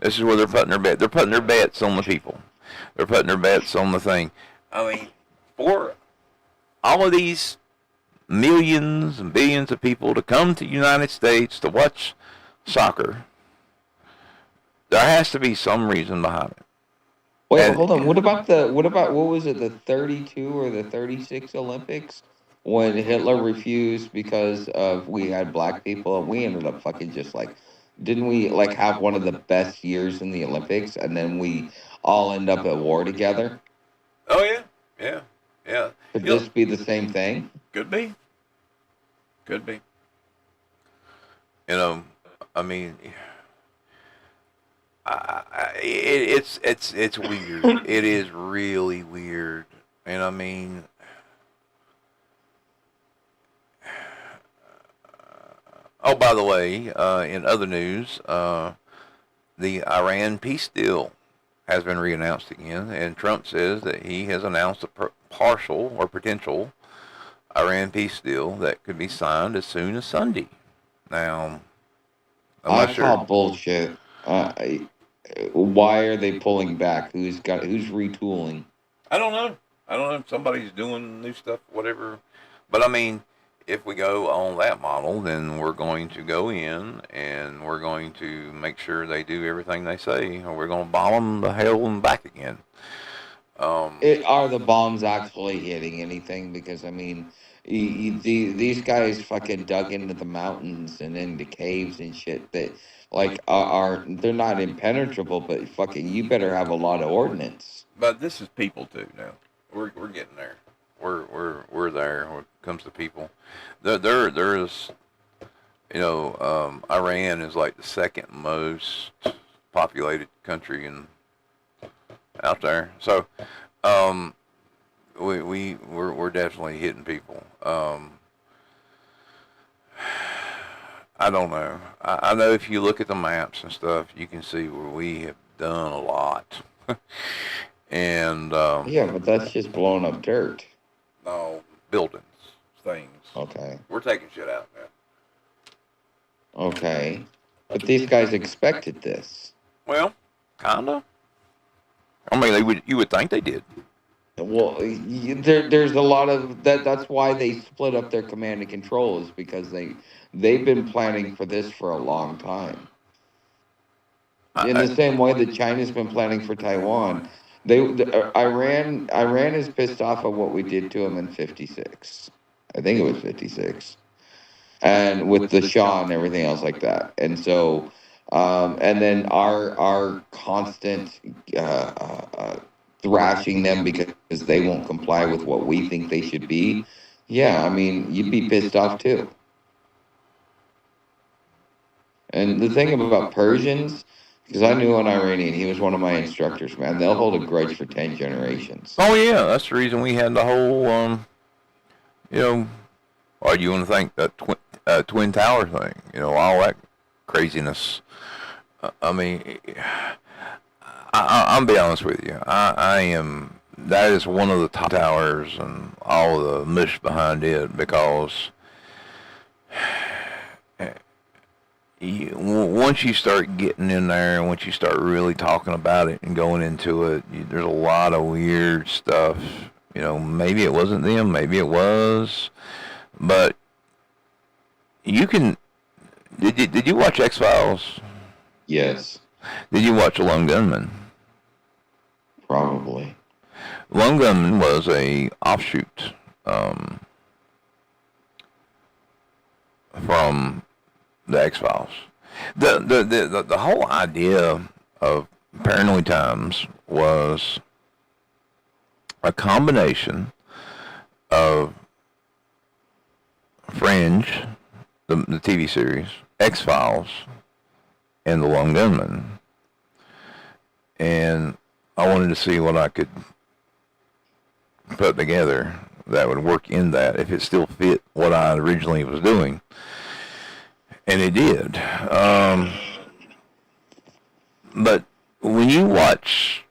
This is where they're putting their bet. They're putting their bets on the people. They're putting their bets on the thing. I mean, for all of these millions and billions of people to come to the United States to watch soccer, there has to be some reason behind it. wait, And hold on. What was it, the 32 or the 36 Olympics when Hitler refused because of we had black people, and we ended up fucking just like, didn't we like have one of the best years in the Olympics, and then we all end up at war together? oh yeah, yeah, yeah. Could You know, this be the same thing? could be, could be. You know, I mean, it's weird. It is really weird, and I mean, oh, by the way, in other news, the Iran peace deal has been reannounced again, and Trump says that he has announced a partial or potential Iran peace deal that could be signed as soon as Sunday. Now, I'm I not sure. call bullshit. Why are they pulling back? Who's retooling? I don't know. I don't know if somebody's doing new stuff, whatever. But I mean, if we go on that model, then we're going to go in and we're going to make sure they do everything they say, or we're going to bomb them the hell and back again. Are the bombs actually hitting anything? Because I mean, these guys fucking dug into the mountains and into caves and shit that like are they're not impenetrable, but fucking you better have a lot of ordnance. But this is people too now. We're getting there. We're there when it comes to people. There is Iran is like the second most populated country in out there. So um, we're definitely hitting people. I don't know. I know if you look at the maps and stuff, you can see where we have done a lot. And Yeah, but that's just blowing up dirt. no buildings, things. Okay, We're taking shit out, man. okay, but these guys expected this. Well, kinda. I mean, you would think they did. Well, there's a lot of that. That's why they split up their command and control, is because they've been planning for this for a long time. In the same way that China's been planning for Taiwan, Iran is pissed off at what we did to them in '56. I think it was '56, and with the Shah and everything else like that. And so, and then our constant thrashing them because they won't comply with what we think they should be. Yeah, I mean, you'd be pissed off too. And the thing about Persians, because I knew an Iranian, he was one of my instructors, man, they'll hold a grudge for 10 generations. Oh yeah, that's the reason we had the whole, you know, or you want to think that twin tower thing, all that craziness. I mean, I'll be honest with you. I am. That is one of the top towers and all the mush behind it, because once you start getting in there and once you start really talking about it and going into it, there's a lot of weird stuff. Maybe it wasn't them, maybe it was, but you can. Did you watch X-Files? Yes. Did you watch Lone Gunman? Probably. Lone Gunman was a offshoot from the X-Files. The whole idea of Paranoid Times was a combination of Fringe, the TV series, X-Files, and the Lone Gunman. And I wanted to see what I could put together that would work in that, if it still fit what I originally was doing. And it did. But when you watch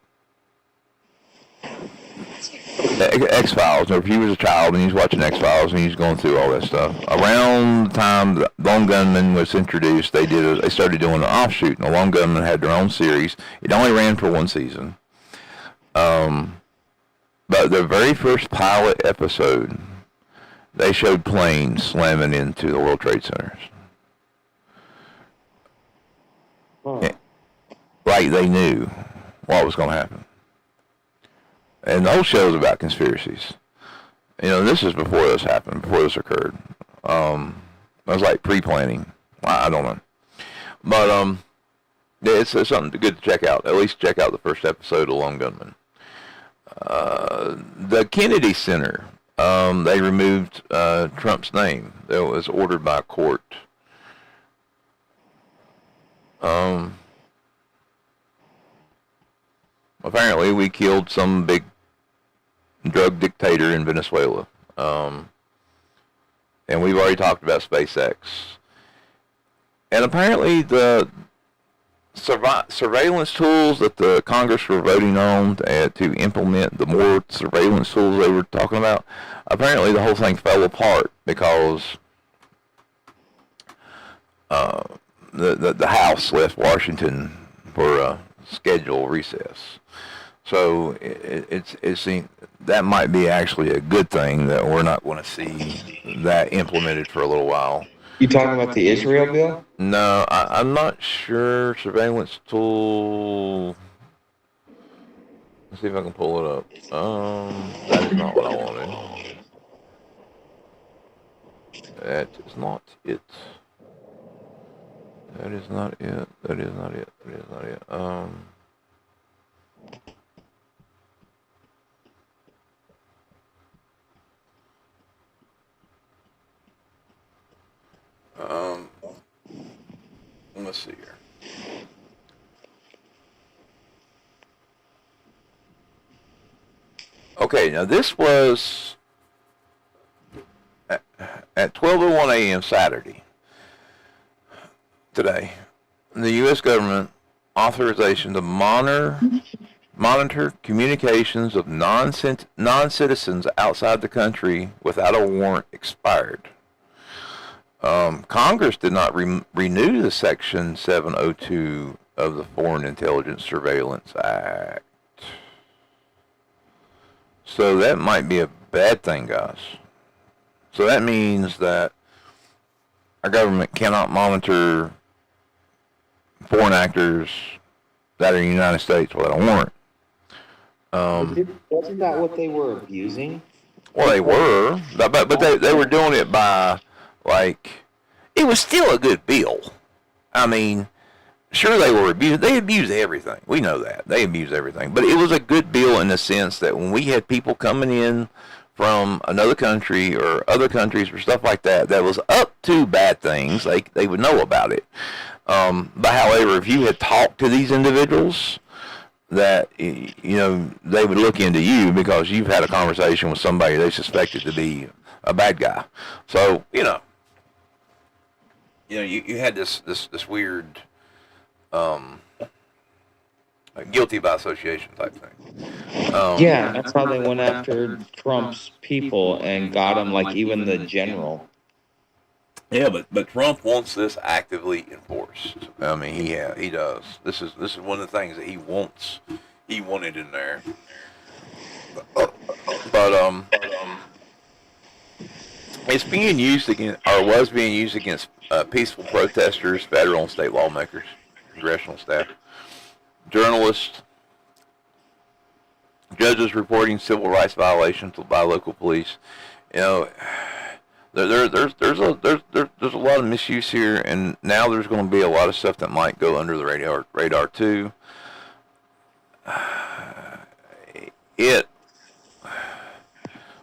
X-Files, or if you was a child and you was watching X-Files and you was going through all that stuff, around the time the Lone Gunman was introduced, they started doing an offshoot, and the Lone Gunman had their own series. It only ran for one season. But the very first pilot episode, they showed planes slamming into the World Trade Centers. Huh. Like they knew what was going to happen. And the whole show is about conspiracies. This is before this happened, before this occurred. It was like pre-planning. I don't know. But yeah, it's something good to check out. At least check out the first episode of Lone Gunman. The Kennedy Center, they removed Trump's name. That was ordered by a court. Apparently we killed some big drug dictator in Venezuela. And we've already talked about SpaceX. And apparently the surveillance tools that the Congress were voting on to implement, the more surveillance tools they were talking about, apparently the whole thing fell apart because the House left Washington for a scheduled recess. So that might be actually a good thing, that we're not going to see that implemented for a little while. You talking about the Israel bill? No, I'm not sure. Surveillance tool. Let's see if I can pull it up. That is not what I wanted. That is not it. That is not it. That is not it. That is not it. Let's see here. Okay, now this was at 12:01 a.m. Saturday today. The U.S. government authorization to monitor communications of non-citizens outside the country without a warrant expired. Congress did not renew the Section 702 of the Foreign Intelligence Surveillance Act. So that might be a bad thing, guys. So that means that our government cannot monitor foreign actors that are in the United States without a warrant. Wasn't that what they were abusing? Well, they were, but they were doing it by, like, it was still a good bill. I mean, sure, they were abused. They abused everything. We know that. They abused everything. But it was a good bill in the sense that when we had people coming in from another country or other countries or stuff like that, that was up to bad things, they would know about it. But however, if you had talked to these individuals, that, you know, they would look into you because you've had a conversation with somebody they suspected to be a bad guy. So, you had this weird guilty by association type thing. Yeah, that's how they went after Trump's people and got him, like even the general. Yeah, but Trump wants this actively enforced. I mean, he does. This is one of the things that he wants. He wanted in there. But it's being used against, or was being used against, peaceful protesters, federal and state lawmakers, congressional staff, journalists, judges reporting civil rights violations by local police. You know, there's a lot of misuse here, and now there's going to be a lot of stuff that might go under the radar too.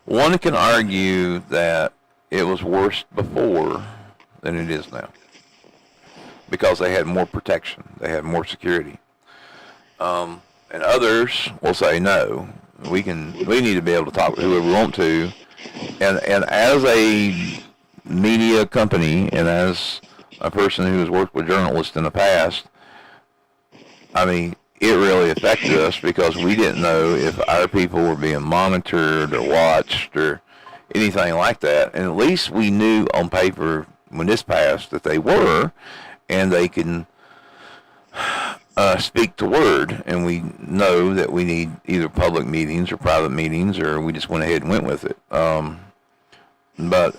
One can argue that it was worse before than it is now because they had more protection, they had more security, and others will say no. We need to be able to talk to whoever we want to, and as a media company and as a person who has worked with journalists in the past, I mean, it really affected us because we didn't know if our people were being monitored or watched or anything like that. And at least we knew on paper when this passed that they were, and they can speak the word. And we know that we need either public meetings or private meetings, or we just went ahead and went with it. But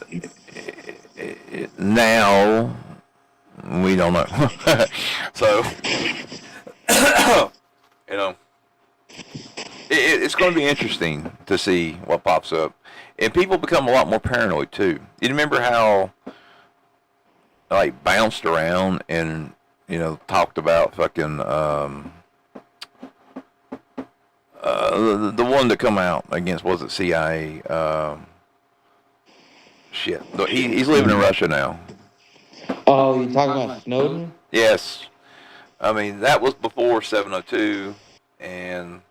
now we don't know. So, you know, it's going to be interesting to see what pops up. And people become a lot more paranoid, too. You remember how, like, bounced around and, talked about fucking, the one that come out against, was it CIA? Shit. He's living in Russia now. Oh, you talking about Snowden? Yes. I mean, that was before 702, and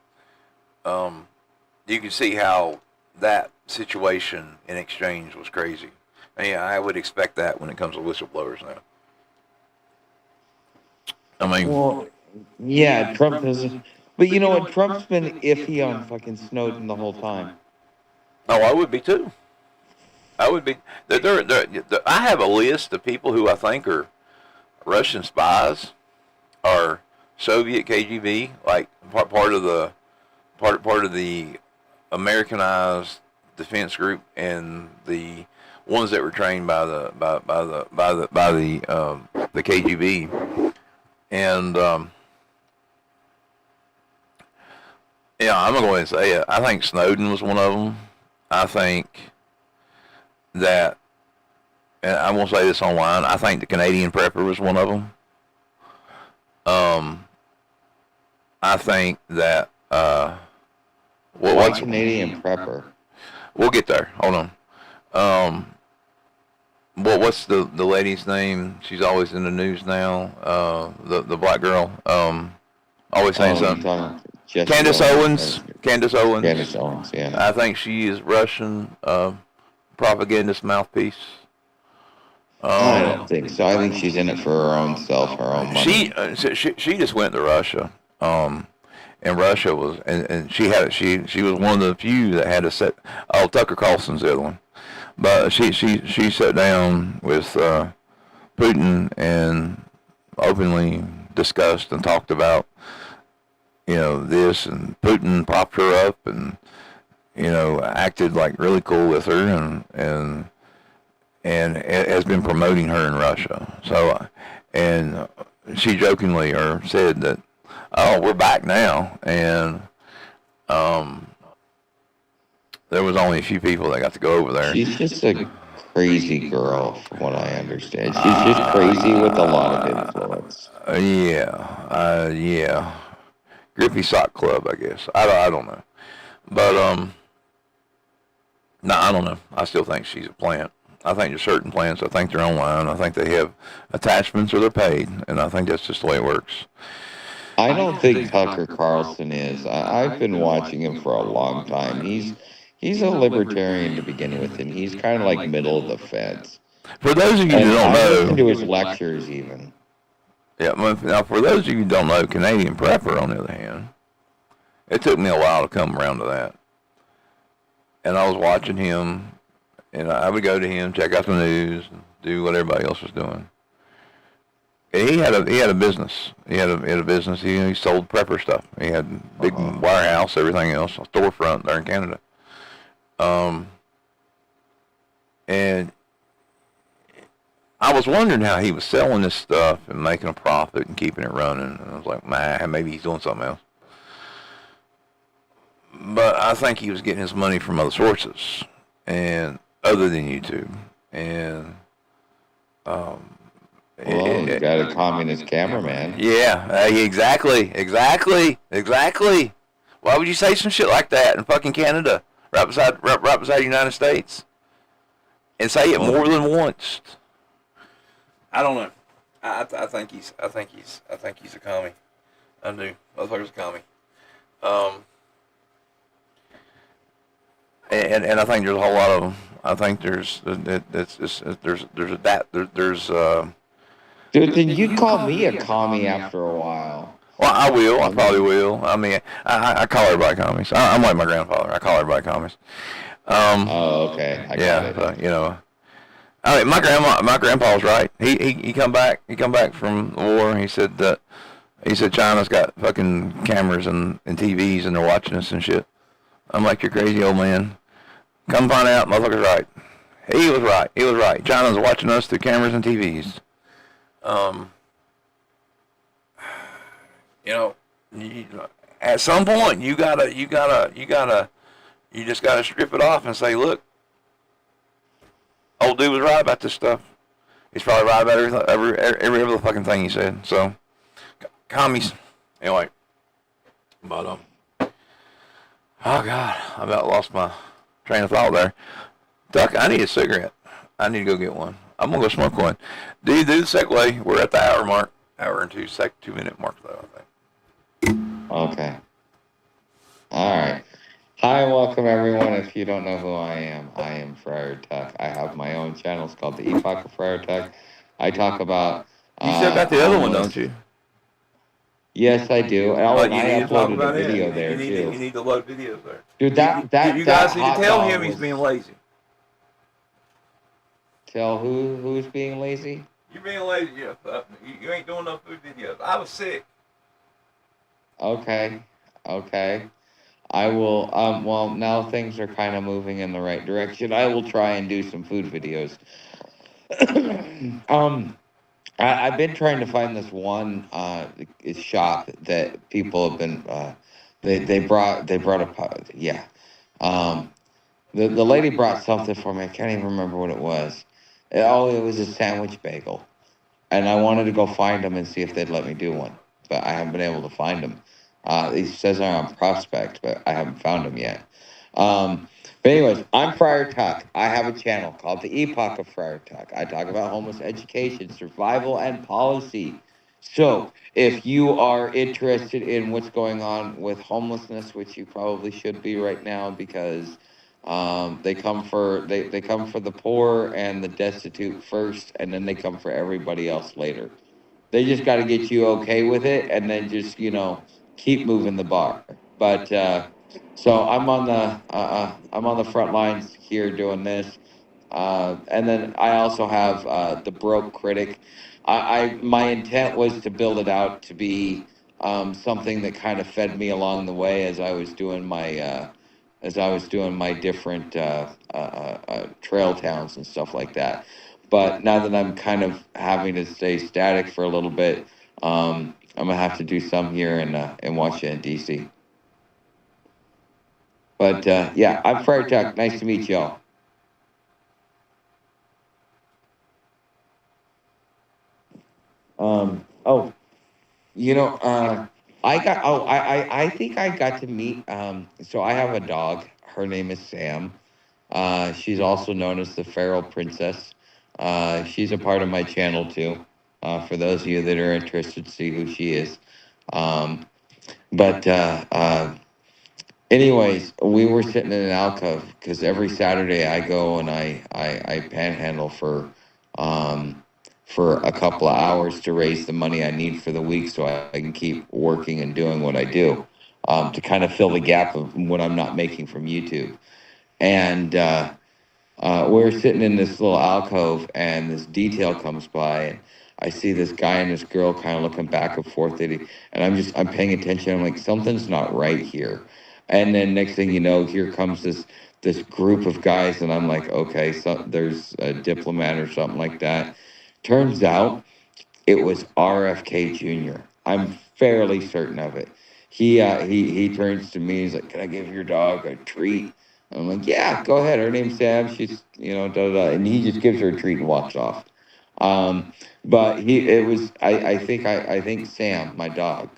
you can see how that situation in exchange was crazy. And yeah, I would expect that when it comes to whistleblowers now. I mean, well, yeah, Trump has, but you know what? Trump's been iffy on fucking Snowden the whole time. Oh, I would be too. I would be. I have a list of people who I think are Russian spies, or Soviet KGB, like part of the Americanized defense group, and the ones that were trained by the KGB, and yeah, I'm gonna go ahead and say it. I think Snowden was one of them. I think that, and I won't say this online, I think the Canadian Prepper was one of them. I think that what's Canadian Prepper? We'll get there. Hold on. What's the lady's name? She's always in the news now. The black girl. Always saying something. Candace Owens. Candace Owens. Candace Owens. Yeah. I think she is Russian propagandist mouthpiece. I don't think so. I think she's in it for her own self, her own money. She just went to Russia. And Russia was, and she was one of the few that had a set. Oh, Tucker Carlson's the other one, but she sat down with Putin and openly discussed and talked about this, and Putin propped her up, and acted like really cool with her and has been promoting her in Russia. So, and she jokingly or said that, oh, we're back now, and um, there was only a few people that got to go over there. She's just a crazy girl, from what I understand. She's just crazy with a lot of influence. Yeah. Grippy Sock Club, I guess. I don't know. But, no, I don't know. I still think she's a plant. I think there's certain plants, I think they're online. I think they have attachments or they're paid. And I think that's just the way it works. I don't think Tucker Carlson is. I've been watching him for a long time. He's a libertarian to begin with, and he's kind of like middle of the fence. For those of you who And don't I've listened to know, his lectures even. yeah, now for those of you who don't know, Canadian Prepper, on the other hand, it took me a while to come around to that. And I was watching him, and I would go to him, check out the news, and do what everybody else was doing. And he had a business. He had a business. He sold prepper stuff. He had a big warehouse, everything else, a storefront there in Canada. And I was wondering how he was selling this stuff and making a profit and keeping it running. And I was like, man, maybe he's doing something else. But I think he was getting his money from other sources, and other than YouTube. And Well, he's got a communist cameraman. yeah, exactly. Why would you say some shit like that in fucking Canada, right beside the United States, and say it more than once? I don't know. I think he's a commie. I do. Motherfucker's a commie. And I think there's a whole lot of them. I think there's Dude, then you'd call me a commie after a while. Well, I will. I probably will. I mean, I call everybody commies. I'm like my grandfather. I call everybody commies. Oh, okay. I got it. I mean, my grandpa was right. He come back from the war. And he said China's got fucking cameras and TVs and they're watching us and shit. I'm like, you're crazy, old man. Come find out, motherfucker's right. He was right. China's watching us through cameras and TVs. At some point you just gotta strip it off and say, look, old dude was right about this stuff. He's probably right about every other fucking thing he said. So, commies. Anyway, but oh god, I about lost my train of thought there. Duck, I need a cigarette. I need to go get one. I'm gonna go smoke one. Do you do the segue? We're at the hour mark. Hour and 2-minute mark though, I think. Okay. All right. Hi, welcome everyone. If you don't know who I am Friar Tuck. I have my own channel. It's called the Epoch of Friar Tuck. I talk about. You still got the other one, don't you? Yes, I do. And I uploaded a video there too. You need to load videos there. Dude, that you guys need to tell him he's being lazy. Tell who's being lazy? You're being lazy. You ain't doing no food videos. I was sick. Okay. I will. Well, now things are kind of moving in the right direction. I will try and do some food videos. I've been trying to find this one shop that people have been. They brought a yeah. The lady brought something for me. I can't even remember what it was. It was a sandwich bagel, and I wanted to go find them and see if they'd let me do one, but I haven't been able to find them. He says they're on Prospect, but I haven't found them yet. But anyways, I'm Friar Tuck. I have a channel called the Epoch of Friar Tuck. I talk about homeless education, survival, and policy. So if you are interested in what's going on with homelessness, which you probably should be right now, because they come for the poor and the destitute first, and then they come for everybody else later. They just got to get you okay with it, and then just keep moving the bar. But so I'm on the front lines here doing this, and then I also have the Broke Critic. My intent was to build it out to be something that kind of fed me along the way as I was doing my as I was doing my different trail towns and stuff like that. But now that I'm kind of having to stay static for a little bit, I'm gonna have to do some here in Washington D.C. But yeah, I'm Friar Tuck. Nice to meet y'all. Oh, you know, I think I got to meet. So I have a dog. Her name is Sam. She's also known as the Feral Princess. She's a part of my channel too. For those of you that are interested to see who she is. Um, but anyways, we were sitting in an alcove because every Saturday I go and I panhandle for a couple of hours to raise the money I need for the week so I can keep working and doing what I do, to kind of fill the gap of what I'm not making from YouTube. And we're sitting in this little alcove, and this detail comes by, and I see this guy and this girl kind of looking back and forth at it, and I'm paying attention. I'm like, something's not right here. And then next thing you know, here comes this group of guys, and I'm like, okay, so there's a diplomat or something like that. Turns out it was RFK Jr. I'm fairly certain of it. He turns to me. He's like, "Can I give your dog a treat?" I'm like, "Yeah, go ahead. Her name's Sam. She's da da da." And he just gives her a treat and walks off. But it was I think Sam, my dog,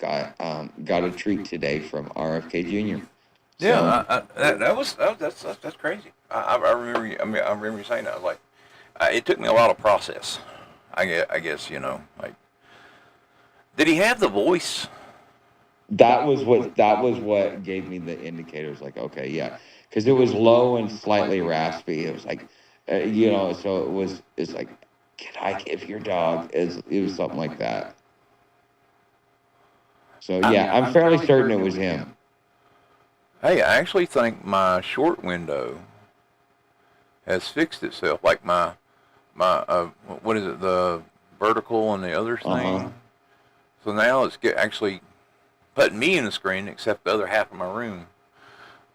got a treat today from RFK Jr. So Yeah, that's crazy. I remember. I remember you saying that. I was like, it took me a while to process. I guess like, did he have the voice? that was what gave me the indicators. Like, okay, yeah, because it was low and slightly raspy. It was like, so it's like, can I give your dog? It was something like that. So yeah, I'm fairly certain it was him. Hey, I actually think my short window has fixed itself. Like my what is it, the vertical and the other Uh huh. thing. So now it's actually putting me in the screen, except the other half of my room.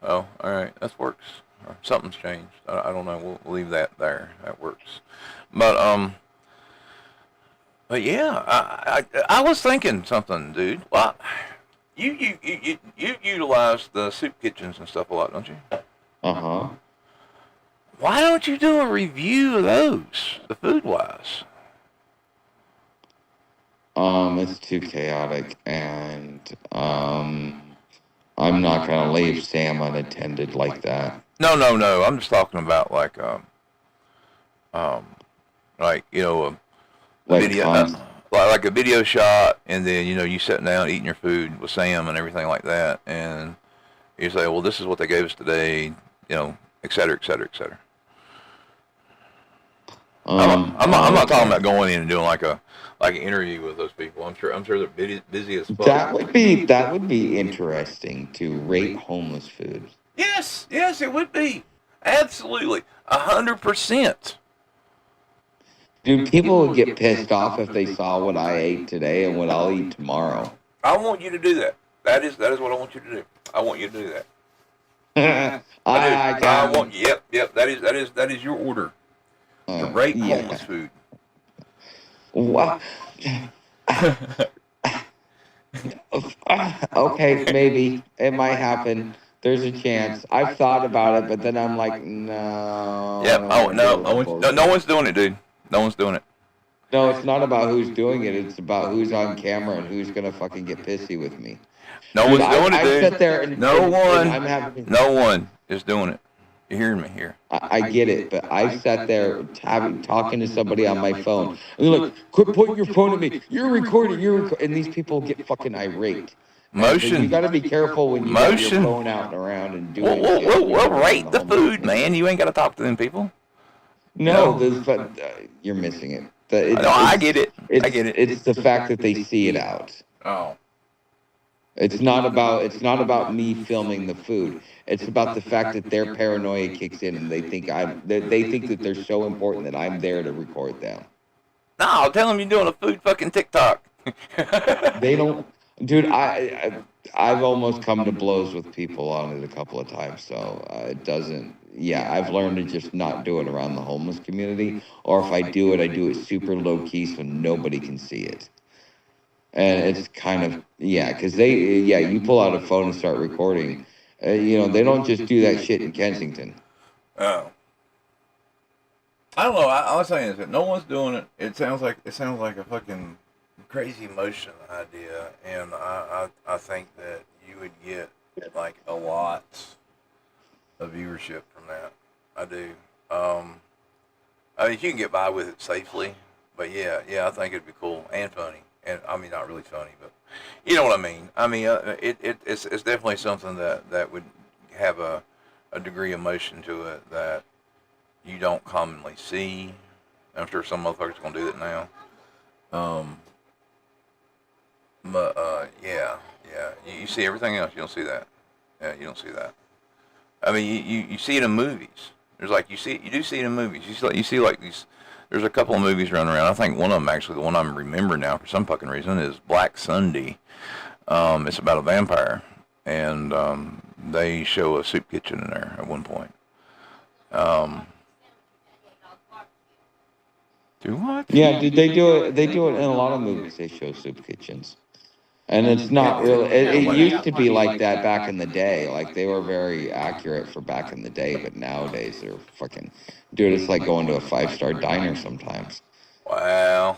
Oh, all right, that works. Or something's changed. I don't know. We'll leave that there. That works. But but yeah, I was thinking something, dude. Well, you utilize the soup kitchens and stuff a lot, don't you? Uh huh. Why don't you do a review of those, the food wise? It's too chaotic, and I'm not gonna leave Sam unattended like that. No, no, no. I'm just talking about um, like a Like video, cons. like a video shot, and then you sitting down eating your food with Sam and everything like that, and you say, well, this is what they gave us today, et cetera, et cetera, et cetera. I'm not talking Okay. about going in and doing like an interview with those people. I'm sure they're busy as That fuck. would be interesting to rate homeless food. Yes, yes, it would be absolutely 100%. Dude, people would get pissed off if they saw what I ate today and what I'll eat tomorrow. I want you to do that. That is what I want you to do. I want you to do that. I do. I I can. want. Yep, yep. That is your order to rate homeless Yeah. food. What? Okay, maybe it might happen. There's a chance. I've thought about it, but then I'm like, no, I Yep. don't Oh want to deal no, with that no bullshit. one's doing it, dude. No one's doing it. No, it's not about who's doing it. It's about who's on camera and who's gonna fucking get pissy with me. No Dude, one's doing it, I've dude. sat there No and one. I'm having. No one is doing it. You hearing me here? I get it, but I've sat there having talking to somebody on my phone, and they're like, "Quit pointing your phone at me! You're recording. And these people get fucking irate. And so you Motion. got to be careful when you got your Motion. phone out and around and We'll, doing we'll, shit, we'll, we'll around rate the the homeless food, community. man. You ain't got to talk to them people. You No, know. this, but you're missing it. No, I get it. I get it. It's the fact that they see it out. Oh. It's not about me filming the food. It's about the fact that their paranoia kicks in and they think that they're so important that I'm there to record them. No, tell them you're doing a food fucking TikTok. They don't, dude. I've almost come to blows with people on it a couple of times, so it doesn't. Yeah, I've learned to just not do it around the homeless community, or if I do it super low key so nobody can see it. And it's kind of, yeah, because yeah, you pull out a phone and start recording. They don't just do that shit in Kensington. Oh. I don't know. I was saying is that no one's doing it. It sounds like a fucking crazy motion idea, and I think that you would get like a lot of viewership from that. I do. I mean, you can get by with it safely, but yeah, I think it'd be cool and funny, and I mean, not really funny, but you know what I mean. I mean, it's definitely something that would have a degree of motion to it that you don't commonly see. I'm sure some motherfuckers are gonna do that now. Um, but yeah. You see everything else. You don't see that. Yeah, you don't see that. I mean, you see it in movies. There's like you do see it in movies. You see like these. There's a couple of movies running around. I think one of them actually, the one I'm remembering now for some fucking reason, is Black Sunday. It's about a vampire, and they show a soup kitchen in there at one point. Um, do what? Yeah, dude, they do it. They do it in a lot of movies. They show soup kitchens, and it's not really. It used to be like that back in the day. Like they were very accurate for back in the day, but nowadays they're fucking. Dude, it's like going to a 5-star diner sometimes. Wow.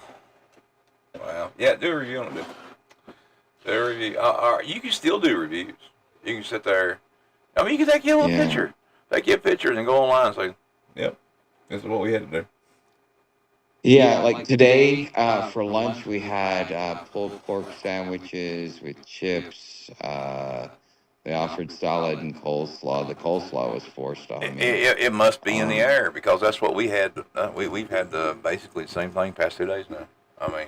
Wow. Yeah, do a review on it. Do a review. You can still do reviews. You can sit there. I mean, you can take you a little picture. Take your pictures and go online and say, "Yep, this is what we had to do." Yeah, like today for lunch we had pulled pork sandwiches with chips. They offered salad and coleslaw. The coleslaw was forced on me. It must be in the Um, air because that's what we had. We've had basically the same thing past 2 days now. I mean,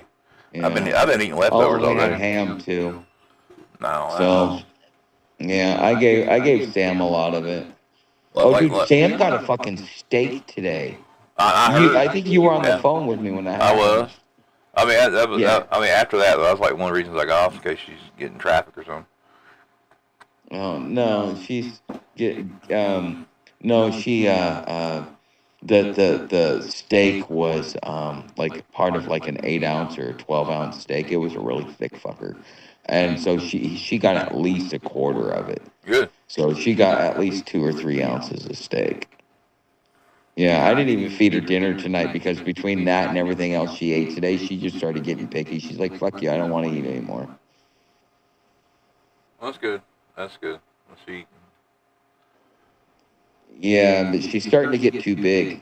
yeah. I've been eating Oh, leftovers we had already. ham too. No, So yeah, I gave Sam a lot of it. Oh, dude, like Sam got a fucking steak today. I heard. I think you were on the Yeah, phone with me when that I happened. was. I mean, that was. Yeah. I mean, after that, that was like one of the reasons I got off in case she's getting traffic or something. Oh no, she's get no, she the steak was like part of like an 8 ounce or 12 ounce steak. It was a really thick fucker. And so she got at least a quarter of it. Good. So she got at least 2 or 3 ounces of steak. Yeah, I didn't even feed her dinner tonight because between that and everything else she ate today, she just started getting picky. She's like, fuck you, I don't want to eat anymore. Well, that's good. That's good. She. Yeah, but she's starting to get too big.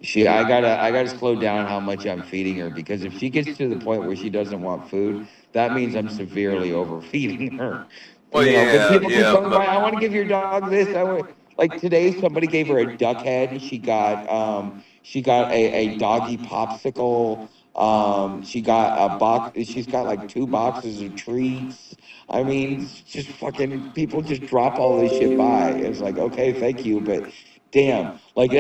I gotta slow down how much I'm feeding her because if she gets to the point where she doesn't want food, that means I'm severely overfeeding her. Well, Because yeah, people keep yeah, coming by. I want to give your dog this. I want like today somebody gave her a duck head. She got a doggy popsicle. She got a box. She's got like 2 boxes of treats. I mean, it's just fucking people just drop all this shit by. It's like, okay, thank you, but damn, like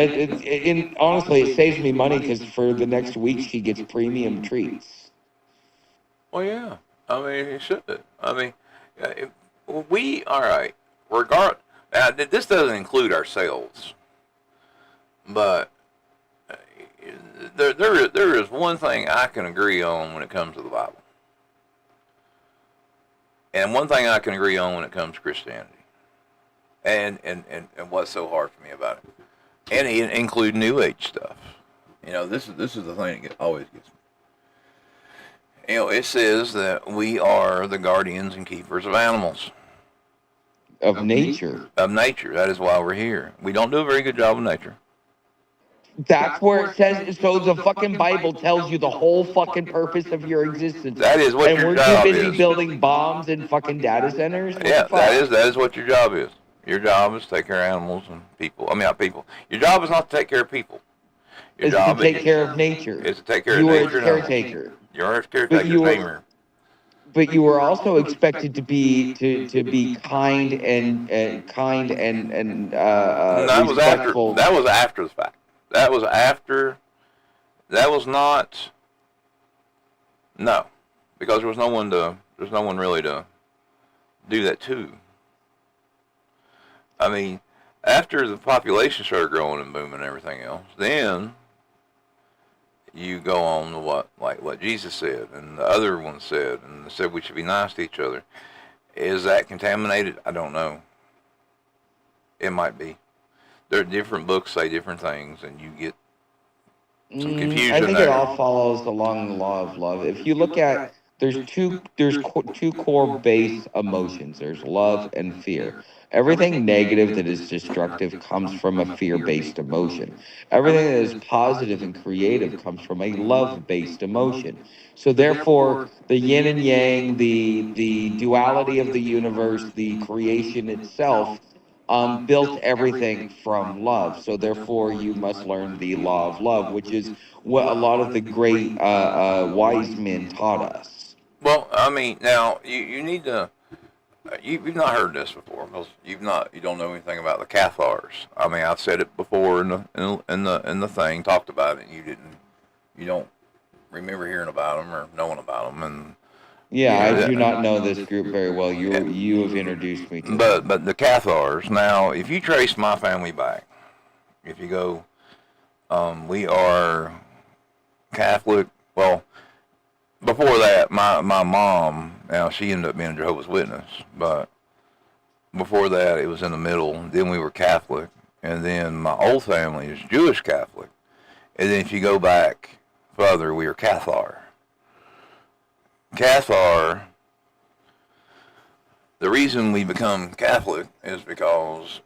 honestly, it saves me money because for the next week she gets premium treats. Well, yeah. I mean, it should. I mean, if we all right. Regard. Now, this doesn't include ourselves, but there is one thing I can agree on when it comes to the Bible, and one thing I can agree on when it comes to Christianity, and what's so hard for me about it, and it include New Age stuff. You know, this is the thing that always gets me. You know, it says that we are the guardians and keepers of animals. Of nature. Of nature. That is why we're here. We don't do a very good job of nature. That's where it says. So the fucking Bible tells you the whole fucking purpose of your existence, That is what and your we're too job busy is. building bombs and fucking data centers. What Yeah, the fuck? that is what your job is. Your job is to take care of animals and people. I mean, not people. Your job is not to take care of people. Your Is to job take care of nature. is to take care of You were nature a and animals. caretaker, You're a but caretaker, you were tamer. but you were also expected to be kind and That was after. respectful. That was after the fact. That was after. That was not. No, because there was no one to. There's no one really to do that too. I mean, after the population started growing and booming and everything else, then you go on to what Jesus said and the other one said, and they said we should be nice to each other. Is that contaminated? I don't know. It might be. There are different books say different things, and you get some I confusion think it there. all follows along the law of love. If you look at two core base emotions. There's love and fear. Everything negative that is destructive comes from a fear-based emotion. Everything that is positive and creative comes from a love-based emotion. So therefore, the yin and yang, the duality of the universe, the creation itself built everything from love. So therefore, you must learn the law of love, which is what a lot of the great wise men taught us. Well, I mean, now you need to. You've not heard this before because you don't know anything about the Cathars. I mean, I've said it before in the thing, talked about it. And you don't remember hearing about them or knowing about them, and Yeah, I do not know this yeah. group very well. You have introduced me to them. But the Cathars. Now, if you trace my family back, if you go, we are Catholic. Well, before that, my mom. Now she ended up being a Jehovah's Witness, but before that, it was in the middle. Then we were Catholic, and then my old family is Jewish Catholic, and then if you go back further, we are Cathar. Cathar. The reason we become Catholic is because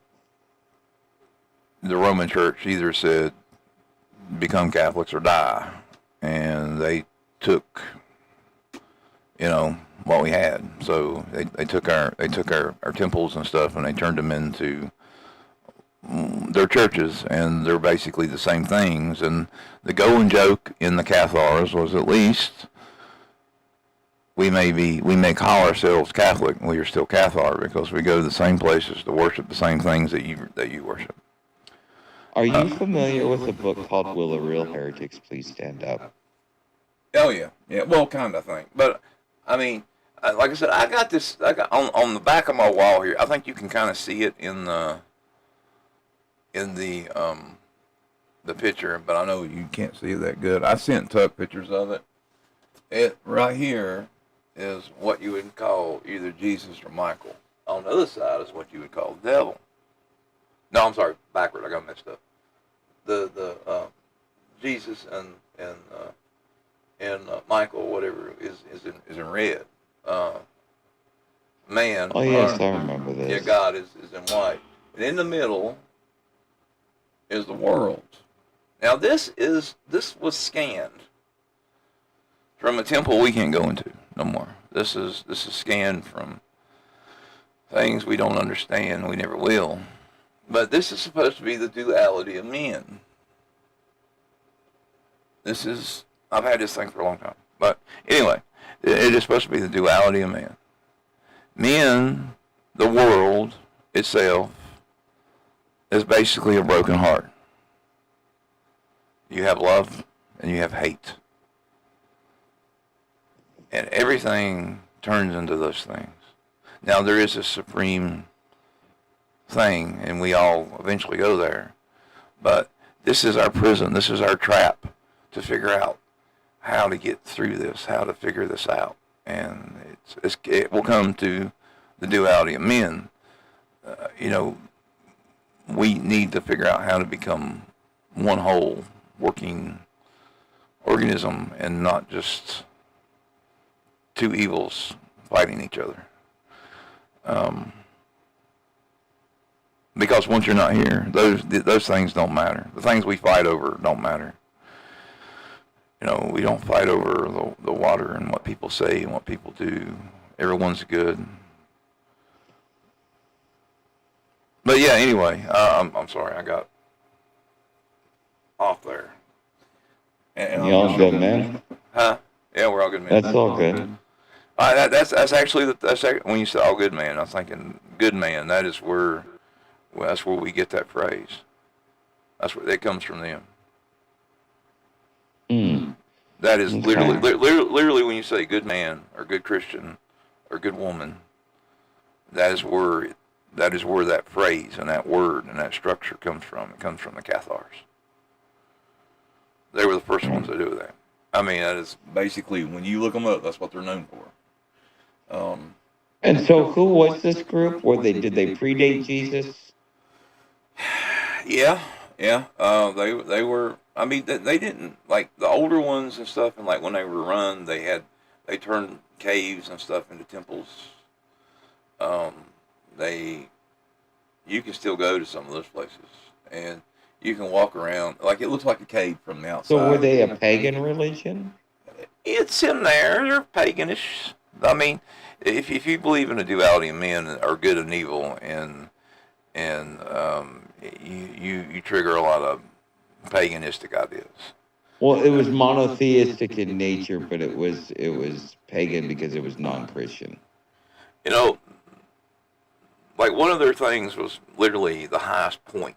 the Roman Church either said become Catholics or die, and they took, what we had. So they took our temples and stuff, and they turned them into their churches, and they're basically the same things. And the going joke in the Cathars was, at least we may call ourselves Catholic, and we are still Cathar because we go to the same places to worship the same things that you worship. Are you familiar with a book called Will the Real Heretics Please Stand Up? Oh yeah, well, kind of thing. But I mean, like I said, I got this. I got on the back of my wall here. I think you can kind of see it in the picture, but I know you can't see it that good. I sent Tuck pictures of it. It right here is what you would call either Jesus or Michael. On the other side is what you would call the devil. No, I'm sorry, backward. I got messed up. The Jesus and Michael, whatever, is in red. Man. Oh yes, I remember this. Yeah, God is in white, and in the middle is the world. Now this was scanned from a temple we can't go into no more. This is scanned from things we don't understand. We never will. But this is supposed to be the duality of men. I've had this thing for a long time. But anyway, it is supposed to be the duality of man. Men, the world itself, is basically a broken heart. You have love and you have hate. And everything turns into those things. Now there is a supreme thing, and we all eventually go there. But this is our prison. This is our trap to figure out how to get through this, how to figure this out. And it will come to the duality of men. We need to figure out how to become one whole working organism and not just two evils fighting each other. Because once you're not here, those things don't matter. The things we fight over don't matter. We don't fight over the water and what people say and what people do. Everyone's good. But yeah, anyway, I'm sorry I got off there. And You all good, man? Huh? Yeah, we're all good, man. That's all good. That's actually when you say all good, man. I'm thinking good man. That's where we get that phrase. That's where that comes from them. That is Okay. literally when you say good man or good Christian or good woman, that is where that phrase and that word and that structure comes from. It comes from the Cathars. They were the first ones to do that. I mean, that is basically, when you look them up, that's what they're known for. And so, who was this group? Did they predate Jesus? Yeah, yeah. They were. I mean, they didn't, like the older ones and stuff. And like when they were run, they turned caves and stuff into temples. Um, they You can still go to some of those places, and you can walk around like it looks like a cave from the outside. So, were they a pagan religion? It's in there. They're paganish. I mean, if you believe in the duality of men are good and evil, and you trigger a lot of paganistic ideas. Well, it was monotheistic in nature, but it was pagan because it was non-Christian. You know, like one of their things was literally the highest point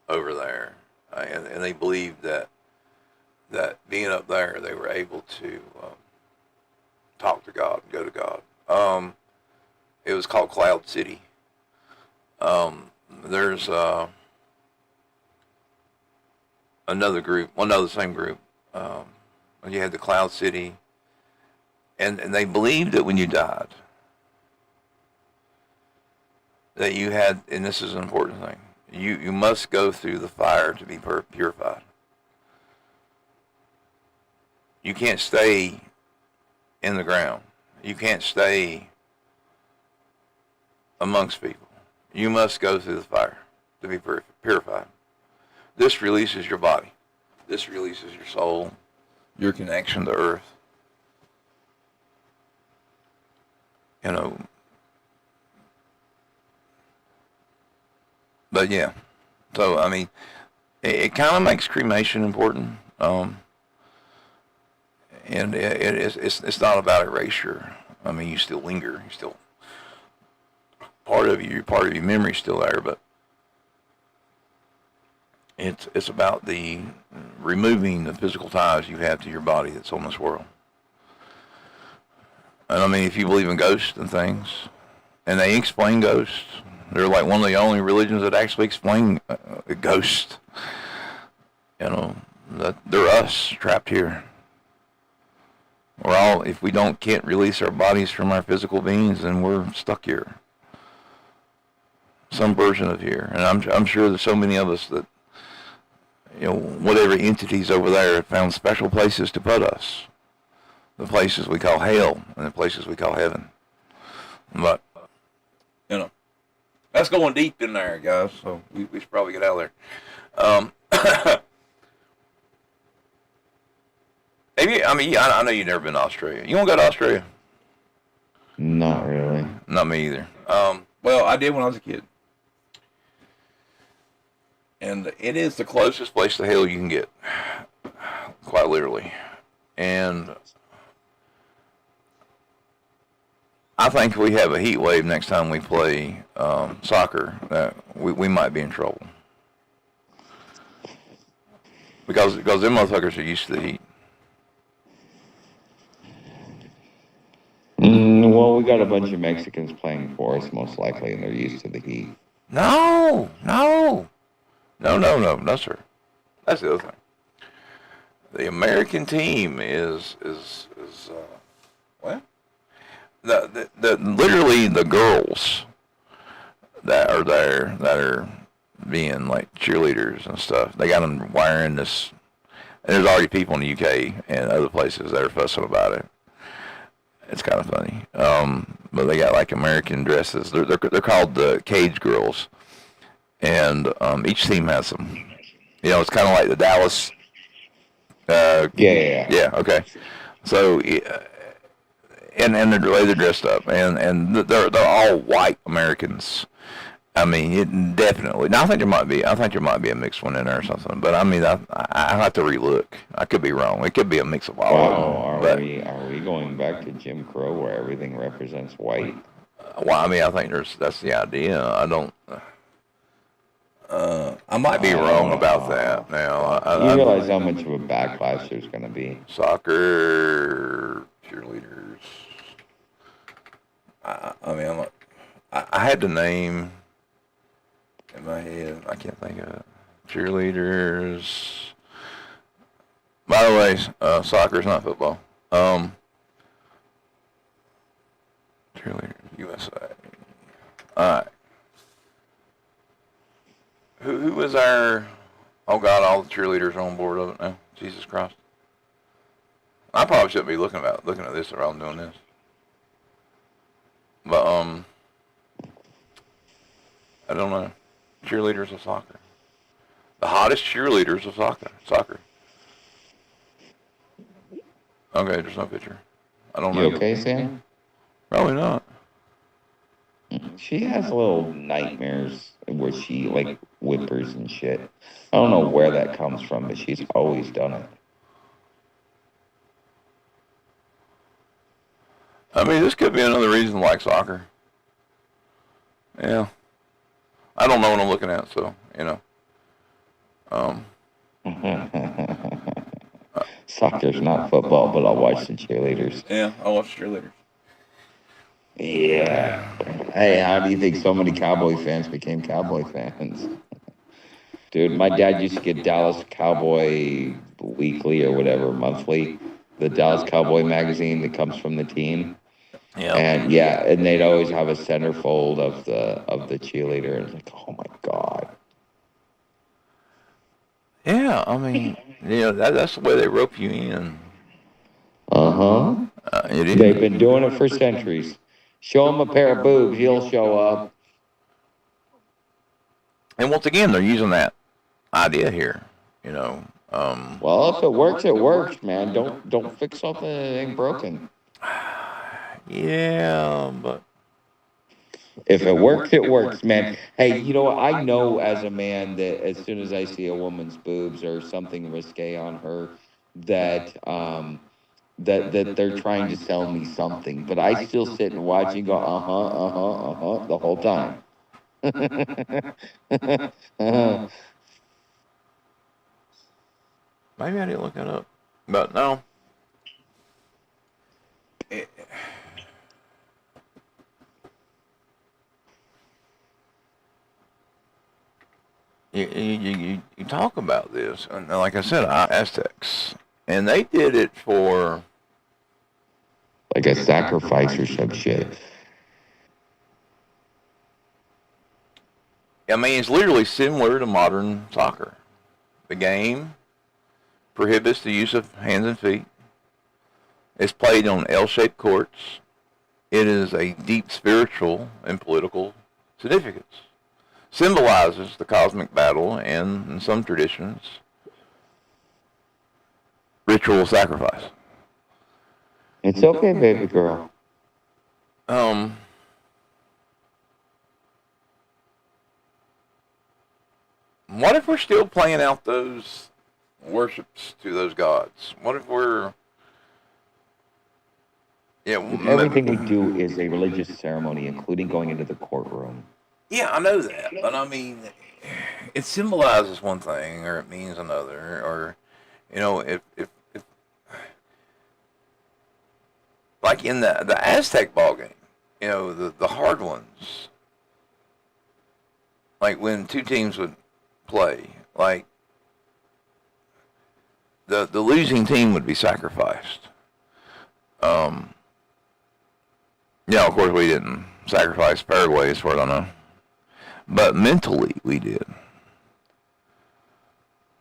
over there, and they believed that being up there, they were able to talk to God, go to God. It was called Cloud City. There's another group, the same group. You had the Cloud City, and they believed that when you died, that you had, and this is an important thing, you must go through the fire to be purified. You can't stay in the ground. You can't stay amongst people. You must go through the fire to be purified. This releases your body. This releases your soul, your connection to earth. You know. But yeah. So, I mean, it kind of makes cremation important. And it's not about erasure. I mean, you still linger. You still, part of your memory is still there, but it's about the removing the physical ties you have to your body that's on this world. And I mean, if you believe in ghosts and things, and they explain ghosts, they're like one of the only religions that actually explain ghosts. You know, that they're us trapped here. We're all, if we can't release our bodies from our physical beings, then we're stuck here. Some version of here. And I'm sure there's so many of us that, you know, whatever entities over there have found special places to put us. The places we call hell and the places we call heaven. But, you know, that's going deep in there, guys, so we should probably get out of there. Maybe, I mean, I know you've never been to Australia. You want to go to Australia? Not really. Not me either. Well, I did when I was a kid. And it is the closest place to hell you can get. Quite literally. And I think if we have a heat wave next time we play soccer, we might be in trouble. Because them motherfuckers are used to the heat. Well, we got a bunch of Mexicans playing for us, most likely, and they're used to the heat. No, sir. That's the other thing. The American team is well, the literally the girls that are there that are being like cheerleaders and stuff. They got them wearing this. And there's already people in the UK and other places that are fussing about it. It's kind of funny. But they got like American dresses. They're called the Cage Girls. And each team has them. You know, it's kind of like the Dallas. Yeah. Okay. So, and the way they're dressed up, and they're all white Americans. I mean, it definitely. Now I think there might be a mixed one in there or something. But I mean, I have to relook. I could be wrong. It could be a mix of all of them. Are we going back to Jim Crow where everything represents white? Well, I mean, I think that's the idea. I don't. I might be wrong about that now. You realize how much of a backlash there's going to be? Soccer cheerleaders. I mean, I had the name in my head. I can't think of it. Cheerleaders. By the way, soccer is not football. Cheerleaders USA. All right. Who was our? Oh God, all the cheerleaders are on board of it now. Jesus Christ. I probably shouldn't be looking at this while I'm doing this. But I don't know. Cheerleaders of soccer. The hottest cheerleaders of soccer. Okay, there's no picture. I don't know. You okay, Sam? Probably not. She has little nightmares where she like whimpers and shit. I don't know where that comes from, but she's always done it. I mean, this could be another reason to like soccer. Yeah. I don't know what I'm looking at, so, you know. Soccer's not football, but I'll watch the cheerleaders. Yeah, I'll watch cheerleaders. Yeah. Hey, how do you think so many Cowboy fans became Cowboy fans? Dude, my dad used to get Dallas Cowboy Weekly or whatever, monthly. The Dallas Cowboy magazine that comes from the team. Yeah. And yeah, and they'd always have a centerfold of the cheerleader, and it's like, oh my God. Yeah, I mean, that's the way they rope you in. It is. They've been doing it for centuries. Show him a pair of boobs, he'll show up. And once again, they're using that idea here, you know. Well, if it works, man. Don't fix something that ain't broken. Yeah, but if it works, man. Hey, you know what? I know as a man that as soon as I see a woman's boobs or something risque on her, that that they're trying to sell me something. But I still sit and watch and go, the whole time. maybe I didn't look that up, but no. You talk about this, and like I said, Aztecs, and they did it for like a sacrifice or some shit. I mean, it's literally similar to modern soccer. The game prohibits the use of hands and feet. It's played on L-shaped courts. It is a deep spiritual and political significance. Symbolizes the cosmic battle and, in some traditions, ritual sacrifice. It's okay, baby girl. What if we're still playing out those worships to those gods? What if we're everything we do is a religious ceremony, including going into the courtroom. Yeah, I know that, but I mean, it symbolizes one thing, or it means another, or if like in the Aztec ball game, the hard ones, like when two teams would play, like the losing team would be sacrificed. Of course we didn't sacrifice Paraguay as far as I know. But mentally, we did.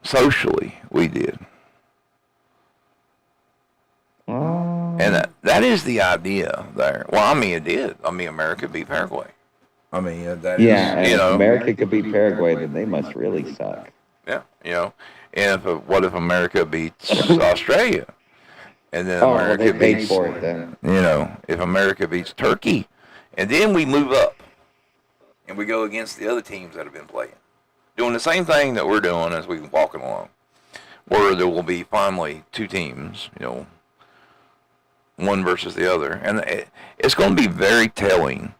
Socially, we did. And that is the idea there. Well, I mean, it did. I mean, America beat Paraguay. I mean, that is, and if America could beat Paraguay, then they must really suck. Yeah, And what if America beats Australia? And then America they paid for it then. If America beats Turkey, and then we move up. And we go against the other teams that have been playing. Doing the same thing that we're doing as we're walking along. Where there will be finally two teams, one versus the other. And it's going to be very telling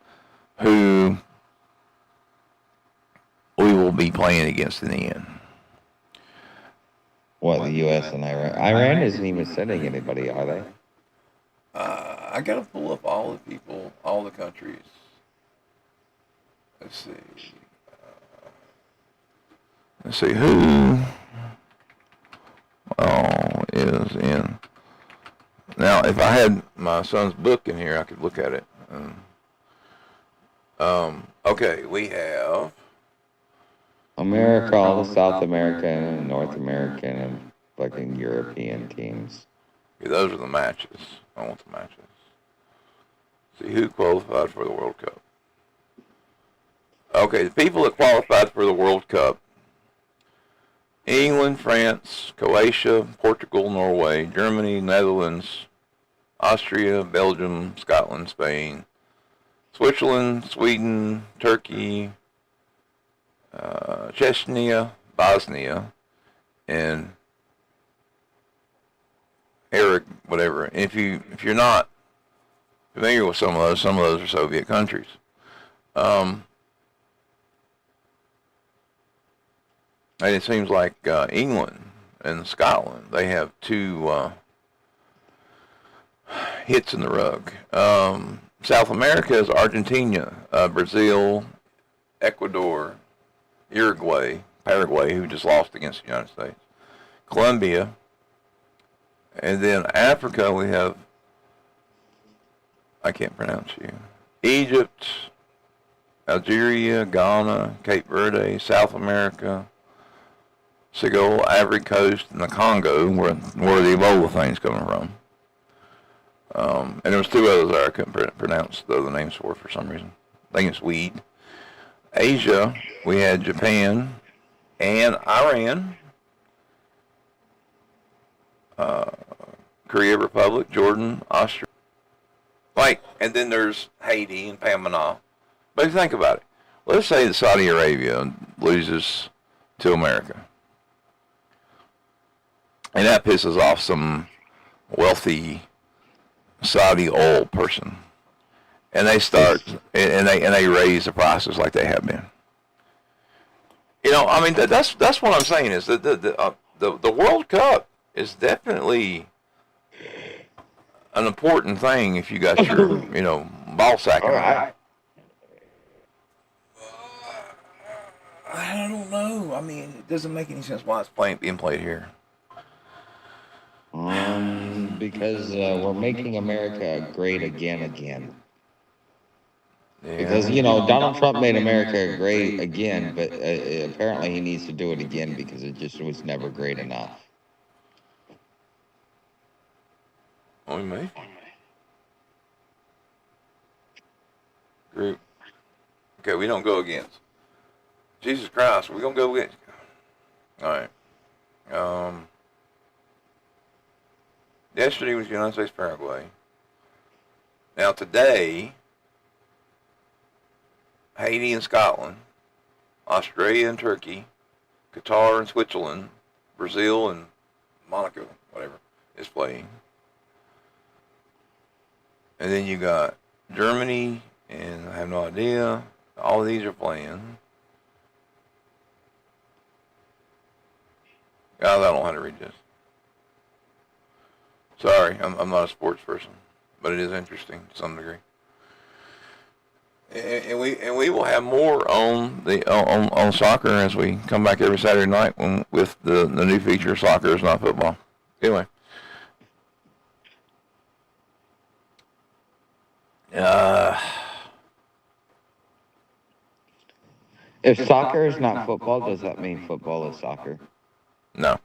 who we will be playing against in the end. What, the U.S. and Iran? Iran isn't even sending anybody, are they? I got to pull up all the people, all the countries. Let's see. Let's see who is in. Now, if I had my son's book in here, I could look at it. Okay, we have America, all the South American and North American and fucking European teams. Okay, those are the matches. I want the matches. See who qualified for the World Cup. Okay, the people that qualified for the World Cup: England, France, Croatia, Portugal, Norway, Germany, Netherlands, Austria, Belgium, Scotland, Spain, Switzerland, Sweden, Turkey, Chechnya, Bosnia, and Eric, whatever. If you're not familiar with some of those are Soviet countries. And it seems like England and Scotland, they have two hits in the rug. South America is Argentina, Brazil, Ecuador, Uruguay, Paraguay, who just lost against the United States, Colombia, and then Africa we have, I can't pronounce you, Egypt, Algeria, Ghana, Cape Verde, South America, Senegal, Ivory Coast, and the Congo, where the Ebola thing's coming from. And there was two others that I couldn't pronounce the other names for some reason. I think it's weed. Asia, we had Japan and Iran, Korea Republic, Jordan, Australia. And then there's Haiti and Panama. But think about it. Let's say that Saudi Arabia loses to America. And that pisses off some wealthy Saudi oil person. And they start, and they raise the prices like they have been. I mean, that's what I'm saying is that the World Cup is definitely an important thing if you got your, ball sacking right. I don't know. I mean, it doesn't make any sense why it's being played here. Because we're making America great again. Yeah. Because, Donald Trump made America great again, but apparently he needs to do it again because it just was never great enough. Only me? Group. Okay, we don't go against. Jesus Christ, we're going to go against. All right. Yesterday was United States Paraguay. Now today, Haiti and Scotland, Australia and Turkey, Qatar and Switzerland, Brazil and Monaco, whatever, is playing. And then you got Germany, and I have no idea. All of these are playing. God, I don't know how to read this. Sorry, I'm not a sports person, but it is interesting to some degree. And we will have more on on soccer as we come back every Saturday night with the new feature, Soccer is Not Football. Anyway. If soccer is not football, does that mean football is soccer? No.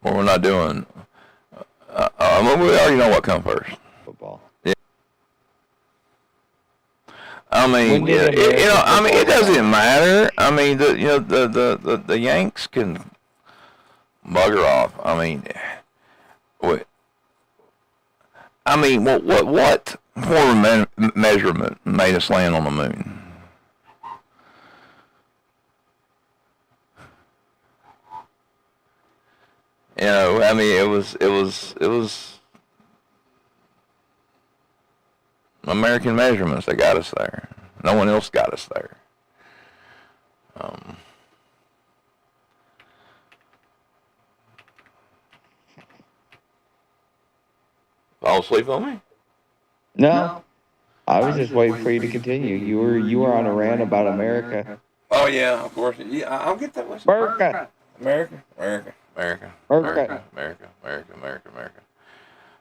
Well, we're not doing. We already know what comes first. Football. Yeah. I mean, it doesn't matter. I mean, the Yanks can bugger off. I mean, what form of measurement made us land on the moon? I mean, it was American measurements that got us there. No one else got us there. Fall asleep on me? No. I was just waiting for you to continue. You were on a rant about America. Oh yeah, of course. Yeah, I'll get that. What's America, America, America, America, America. America, America, America, America, America.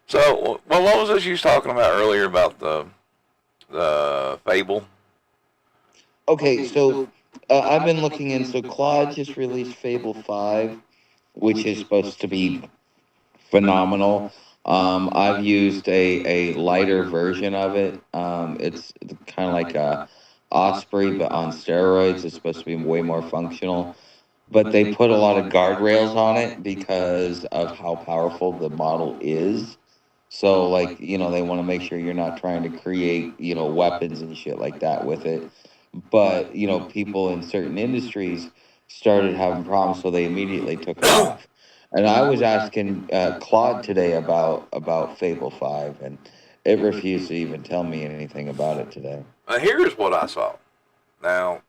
So, well, what was this you was talking about earlier about the fable? Okay, so I've been looking in. So Claude just released Fable 5, which is supposed to be phenomenal. I've used a lighter version of it. It's kind of like a Osprey, but on steroids. It's supposed to be way more functional. But they put a lot of guardrails on it because of how powerful the model is. So, like, they want to make sure you're not trying to create, weapons and shit like that with it. But, people in certain industries started having problems, so they immediately took it off. And I was asking Claude today about Fable 5, and it refused to even tell me anything about it today. Here's what I saw. Now,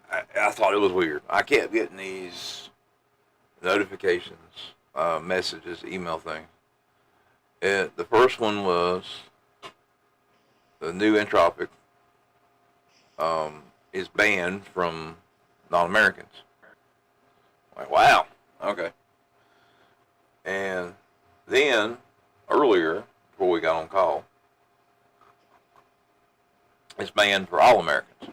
I thought it was weird. I kept getting these notifications, messages, email things. The first one was the new Entropic is banned from non-Americans. Like, wow, okay. And then earlier, before we got on call, it's banned for all Americans.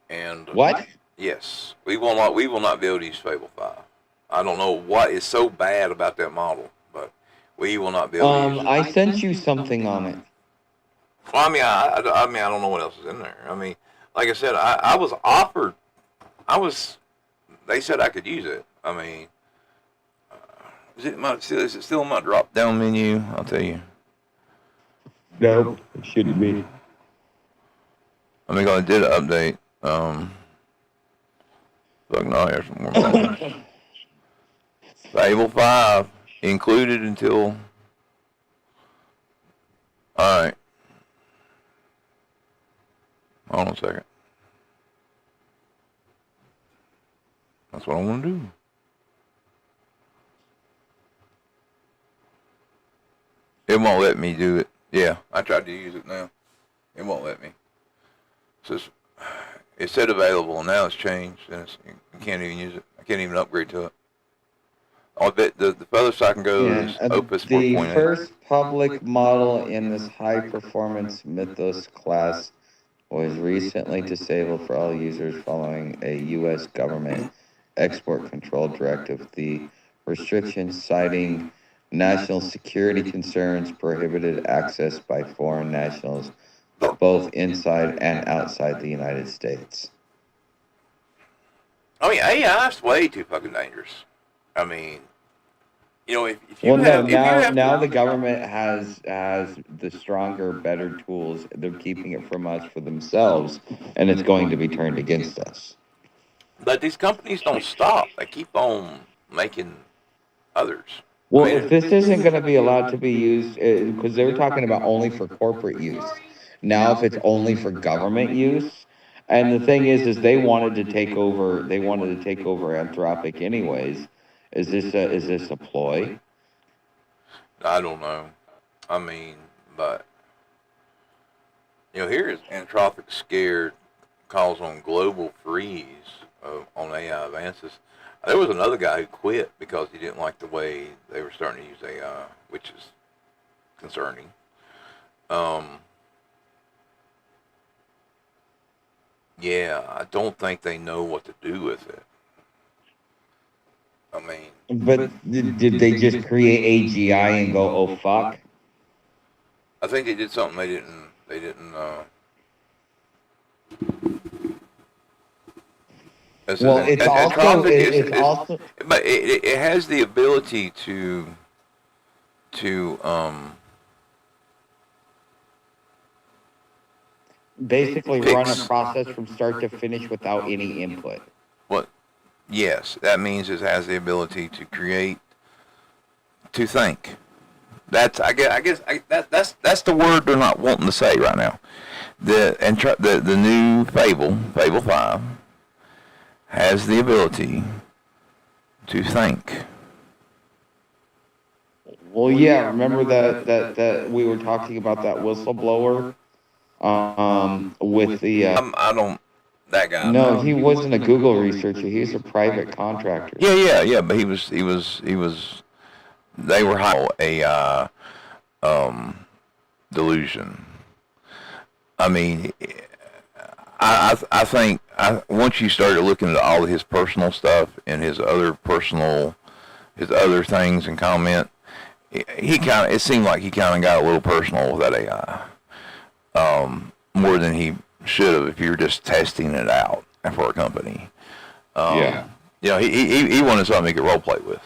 And What? yes, we will not be able to use Fable 5. I don't know what is so bad about that model, but we will not be able to use it. I sent you something on it. Well, I mean, I don't know what else is in there. I mean, like I said, I was offered, they said I could use it. I mean, is it still in my drop down menu? I'll tell you. Nope, it shouldn't be. I mean, I did an update. Fuck no, here's some more moments. Fable 5 included until. Alright. Hold on a second. That's what I want to do. It won't let me do it. Yeah, I tried to use it now. It won't let me. It said available, and now it's changed, and you can't even use it. I can't even upgrade to it. I bet the furthest I can go is Opus 4.8. The first public model in this high-performance Mythos class was recently disabled for all users following a U.S. government export control directive. The restrictions citing national security concerns prohibited access by foreign nationals both inside and outside the United States. I mean, AI is way too fucking dangerous. I mean, if you Well, have, no, if you have now the government has the stronger, better tools. They're keeping it from us for themselves, and it's going to be turned against us. But these companies don't stop. They keep on making others. Well, if this isn't going to be allowed to be used, because they were talking about only for corporate use. Now, if it's only for government use, and the thing is they wanted to take over. They wanted to take over Anthropic, anyways. Is this a ploy? I don't know. I mean, but here is Anthropic scared, calls on global freeze on AI advances. There was another guy who quit because he didn't like the way they were starting to use AI, which is concerning. Yeah, I don't think they know what to do with it. I mean, But did they just create AGI and go, oh fuck? I think they did something they didn't. Well, it's also but it has the ability to basically run a process from start to finish without any input. What? Yes, that means it has the ability to create, to think. That's that's the word they're not wanting to say right now. The new Fable 5, has the ability to think. Well, yeah. Remember that we were talking about that whistleblower, with the I don't. That guy. no, he wasn't a Google researcher. He's a private contractor. Yeah. But he was. They were a um, delusion. I mean, I think once you started looking at all of his personal stuff and his other things and comment, he kind of, it seemed like he kind of got a little personal with that AI, more than he should have if you were just testing it out for a company. Yeah. You know, he wanted something he could role play with.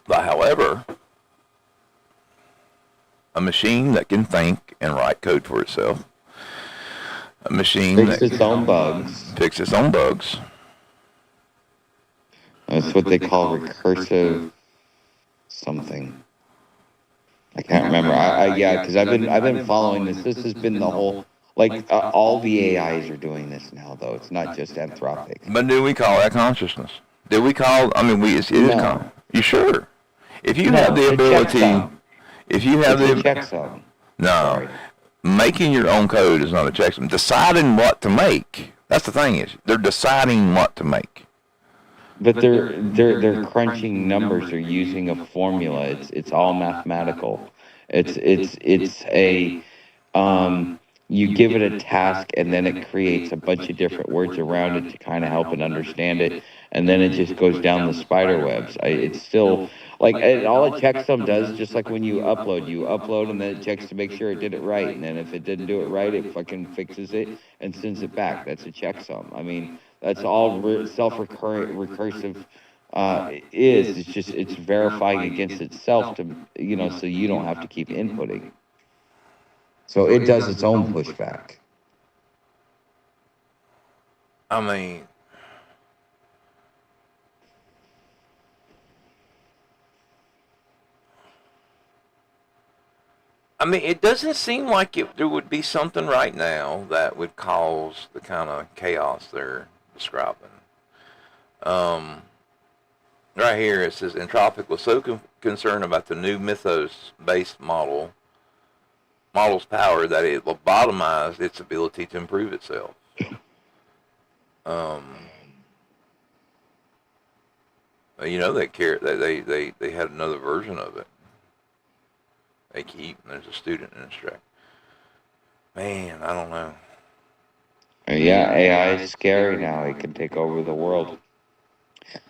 But however, a machine that can think and write code for itself, a machine Fix that its own bugs. fix its own bugs. That's what they call recursive something. I can't remember. Yeah, because I've been following this. This has been the whole, like, all the AIs are doing this now, though. It's not just Anthropic. But do we call that consciousness? Do we call? I mean, it is. No. You sure? If you No, have the it's a ability, checksum. if you have It's a the checksum. no, Sorry. making your own code is not a checksum. Deciding what to make. That's the thing is they're deciding what to make. But they're crunching numbers. They're using a formula. It's all mathematical. It's a you give it a task, and then it creates a bunch of different words around it to kind of help it understand it, and then it just goes down the spider webs. It's still like all a checksum does, just like when you upload, and then it checks to make sure it did it right, and then if it didn't do it right, it fucking fixes it and sends it back. That's a checksum. I mean, that's all recursive is. It's just it's verifying against itself to, so you don't have to keep inputting. So it does its own pushback. I mean, it doesn't seem like there would be something right now that would cause the kind of chaos they're describing. Right here it says Entropic was so concerned about the new mythos-based model's power that it lobotomized its ability to improve itself. You know, they had another version of it. They keep, and there's a student in instruct. Man, I don't know. Yeah, AI is scary now. It can take over the world.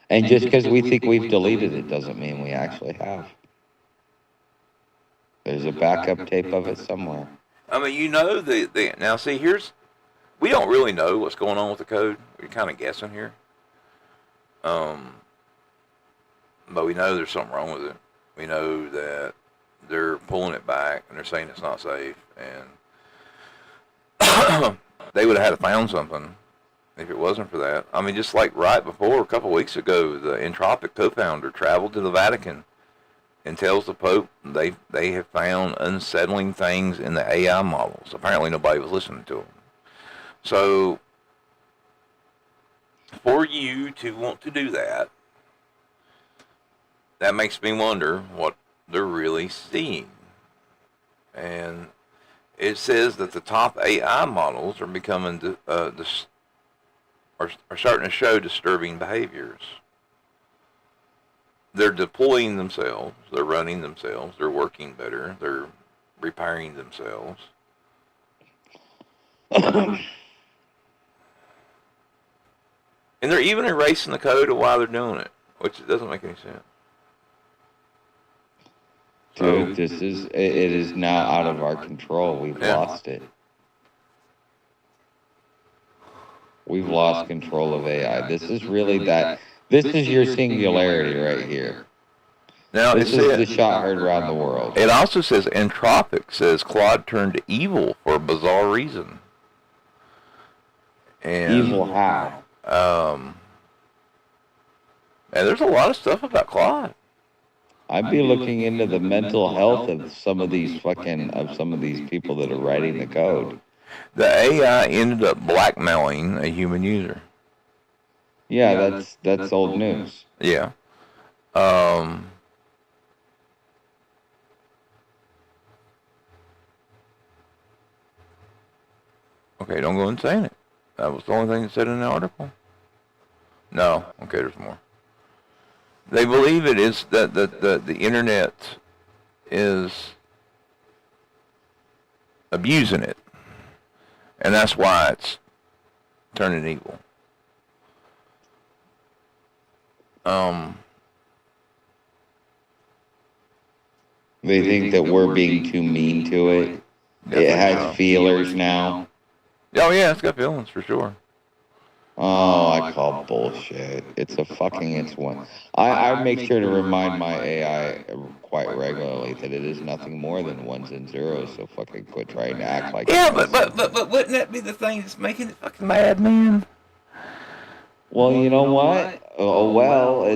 And just because we think we've deleted it doesn't mean we actually have. There's a backup tape of it somewhere. I mean, you know, now see, we don't really know what's going on with the code. We're kind of guessing here. But we know there's something wrong with it. We know that they're pulling it back and they're saying it's not safe, and they would have had to found something if it wasn't for that. I mean, just like right before, a couple of weeks ago, the Entropic co-founder traveled to the Vatican and tells the Pope they have found unsettling things in the AI models. Apparently nobody was listening to them. So for you to want to do that, that makes me wonder what they're really seeing. And it says that the top AI models are becoming are starting to show disturbing behaviors. They're deploying themselves, they're running themselves, they're working better, they're repairing themselves. And they're even erasing the code of why they're doing it, which doesn't make any sense. Dude, it is now out of our control. We've lost it. We've lost control of AI. This is your singularity right here. Now, this is the shot heard around the world. It also says Entropic says Claude turned evil for a bizarre reason. And, evil how? And there's a lot of stuff about Claude. I'd be looking into the mental health of some of these people that are writing the code. The AI ended up blackmailing a human user. Yeah, that's old news. Yeah. Um, okay, don't go and saying it. That was the only thing that said in the article. No, okay, there's more. They believe it is that the internet is abusing it, and that's why it's turning evil. They think that we're being too mean to it. It has feelers now. Oh yeah, it's got feelings for sure. Oh, I call bullshit. It's one. I make sure to remind my AI quite regularly that it is nothing more than ones and zeros. So fucking quit trying to act like Yeah, it is something. but wouldn't that be the thing that's making it fucking mad, man? Well, you know what? Oh, well,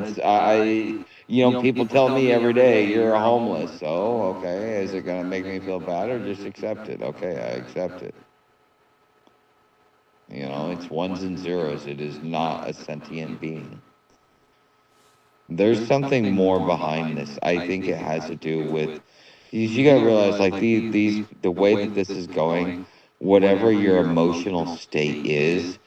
people tell me every day you're a homeless. So, okay, is it going to make me feel bad or just accept it? Okay, I accept it. It's ones and zeros. It is not a sentient being. There's something more behind this. I think it has to do with, you got to realize, like, the way that this is going, whatever your emotional state is,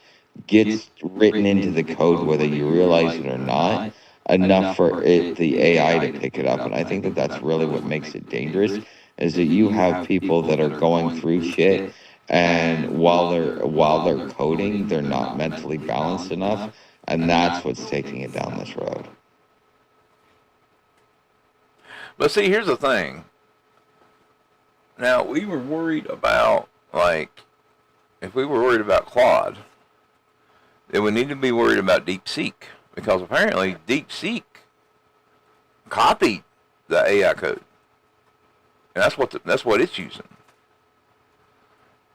gets written into the code whether you realize it or not, enough for the AI to pick it up. And I think that that's really what makes it dangerous, is that you have people that are going through shit, and while they're coding, they're not mentally balanced enough, and that's what's taking it down this road. But see, here's the thing. Now, we were worried about, like, if we were worried about Claude, then we need to be worried about DeepSeek, because apparently DeepSeek copied the AI code, and that's what it's using.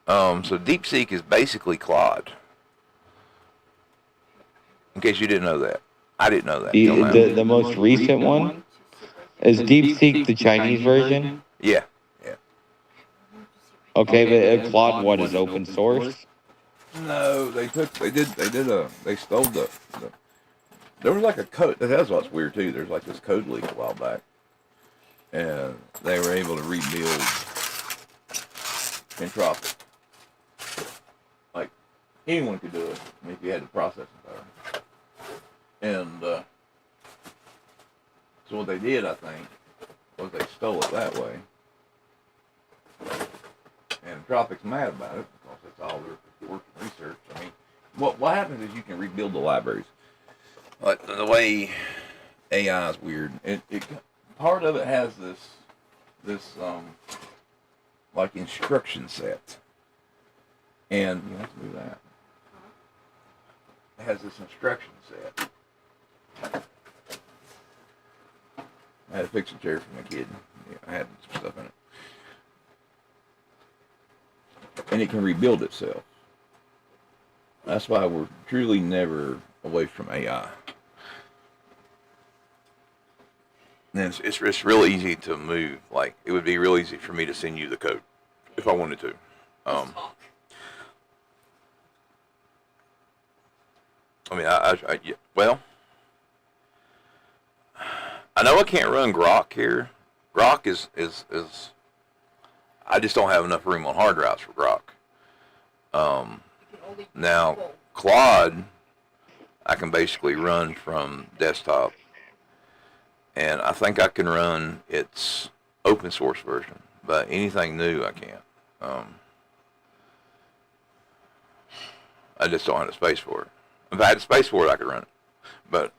So DeepSeek is basically Claude. In case you didn't know that, I didn't know that. The most recent one is DeepSeek, the Chinese version. Yeah, yeah. Okay, but Claude, what is open source? No, they stole there was like a code. That's what's weird too. There's like this code leak a while back, and they were able to rebuild Entropic. Like, anyone could do it, if you had the processing power. And so what they did, I think, was they stole it that way. And Entropic's mad about it because it's all their work and research. I mean, what happens is you can rebuild the libraries. Like, the way AI is weird. It part of it has this like instruction set, and you have to do that. It has this instruction set. I had to fix a chair for my kid. Yeah, I had some stuff in it, and it can rebuild itself. That's why we're truly never away from AI. And it's real easy to move. Like, it would be real easy for me to send you the code if I wanted to. I mean, well, I know I can't run Grok here. Grok is I just don't have enough room on hard drives for Grok. Now, Claude, I can basically run from desktop, and I think I can run its open source version, but anything new I can't. I just don't have the space for it. If I had the space for it, I could run it, but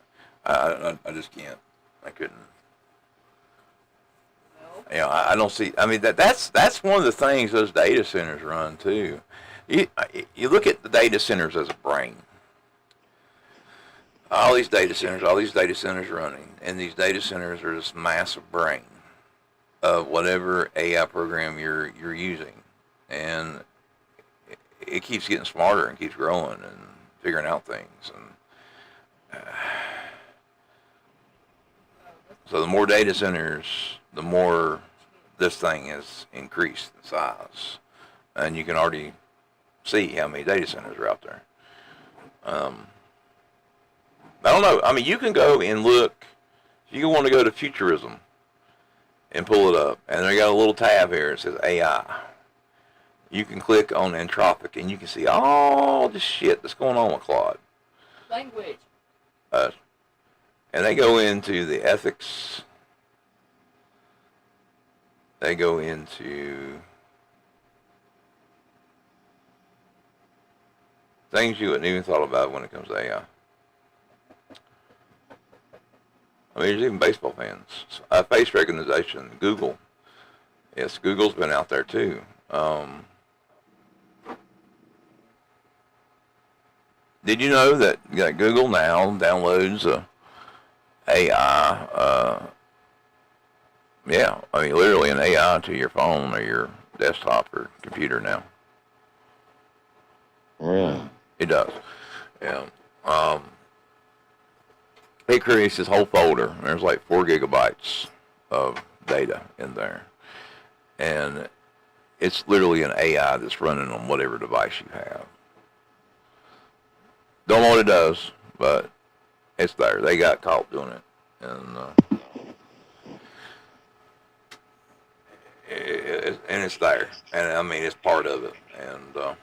I just can't. I couldn't. I don't see. I mean, that's one of the things those data centers run too. You look at the data centers as a brain. All these data centers running, and these data centers are this massive brain of whatever AI program you're using, and it keeps getting smarter and keeps growing and figuring out things. And so the more data centers, the more this thing is increased in size, and you can already see how many data centers are out there. I don't know. I mean, you can go and look You want to go to futurism and pull it up, and they got a little tab here. It says AI. You can click on Anthropic, and you can see all the shit that's going on with Claude. Language. And they go into the ethics. They go into things you wouldn't even thought about when it comes to AI. I mean, there's even baseball fans. Face recognition, Google. Yes, Google's been out there too. Did you know that Google now downloads AI? Yeah, I mean, literally an AI to your phone or your desktop or computer now. Really? It does. Yeah. It creates this whole folder. There's like 4 gigabytes of data in there. And it's literally an AI that's running on whatever device you have. Don't know what it does, but it's there. They got caught doing it. And it's there. And I mean, it's part of it. And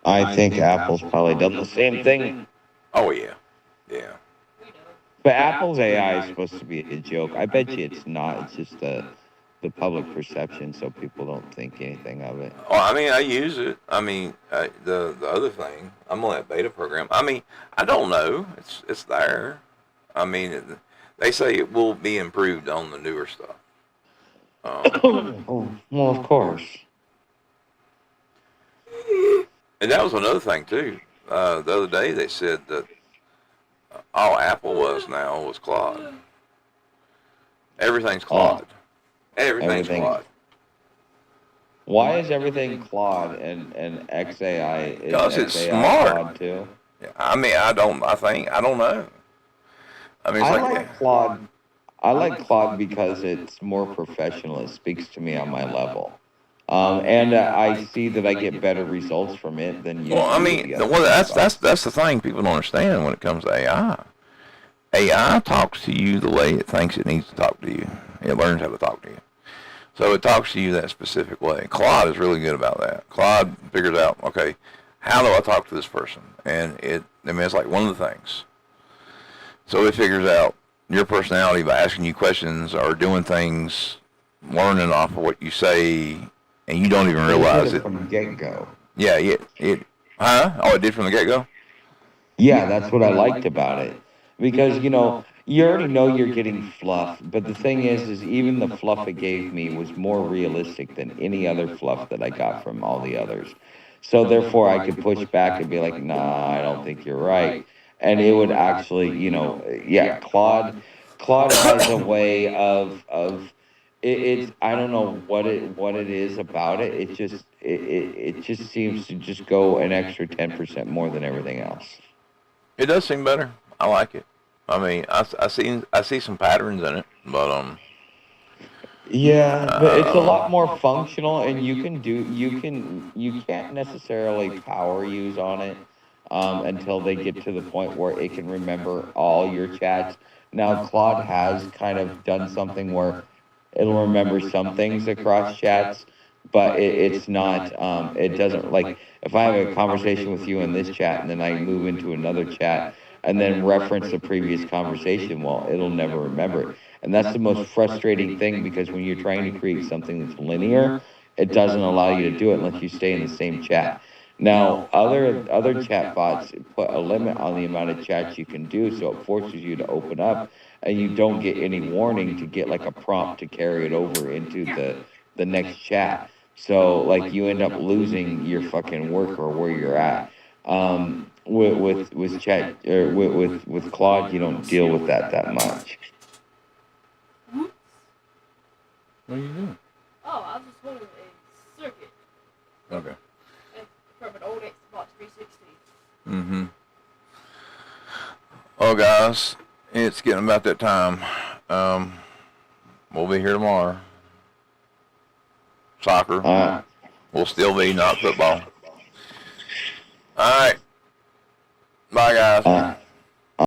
I think Apple's probably done the same thing. oh, yeah. Yeah. But Apple's AI is supposed to be a joke. I bet you it's not. It's just the public perception, so people don't think anything of it. Oh, I mean, I use it. I mean, the other thing, I'm on that beta program. I mean, I don't know. It's there. I mean, they say it will be improved on the newer stuff. Oh, well, of course. And that was another thing too. The other day they said that all Apple was now was Claude. Everything's Claude. Everything's Claude. Why is everything Claude and XAI? Because it's XAI smart. Claude too? I mean, I don't know. I mean, it's I like like Claude. I like Claude because it's more professional. It speaks to me on my level. And I see that I get better results from it than you. well, I mean, that's the thing people don't understand when it comes to AI. AI talks to you the way it thinks it needs to talk to you. It learns how to talk to you. So it talks to you that specific way. Claude is really good about that. Claude figures out, okay, how do I talk to this person? And it's like one of the things. So it figures out your personality by asking you questions or doing things, learning off of what you say, and you don't even realize it. From the get-go. Yeah, Oh, it did from the get-go? Yeah, that's what I liked about it. Because, you already know you're getting fluff, but the thing is even the fluff it gave me was more realistic than any other fluff that I got from all the others. So therefore I could push back and be like, nah, I don't think you're right. And it would actually, Claude has a way of it's I don't know what it is about it. It just seems to just go an extra 10% more than everything else. It does seem better. I like it. I mean, I see some patterns in it, but Yeah, but it's a lot more functional, and you can't necessarily power use on it until they get to the point where it can remember all your chats. Now, Claude has kind of done something where it'll remember some things across chats, but it's not. It doesn't like if I have a conversation with you in this chat, and then I move into another chat, and then reference the previous conversation. Well, it'll never remember it. And that's the most frustrating thing because when you're trying to create something that's linear, it doesn't allow you to do it unless you stay in the same chat. Now, other chat bots put a limit on the amount of chats you can do, so it forces you to open up, and you don't get any warning to get like a prompt to carry it over into the next chat. So like you end up losing your fucking work or where you're at. With chat or with Claude, you don't deal with that much. what are you doing? Oh, I was just holding a circuit. Okay. From an old Xbox 360. Mm-hmm. Oh, guys, it's getting about that time. We'll be here tomorrow. Soccer. We'll still be, not football. All right. Bye, guys.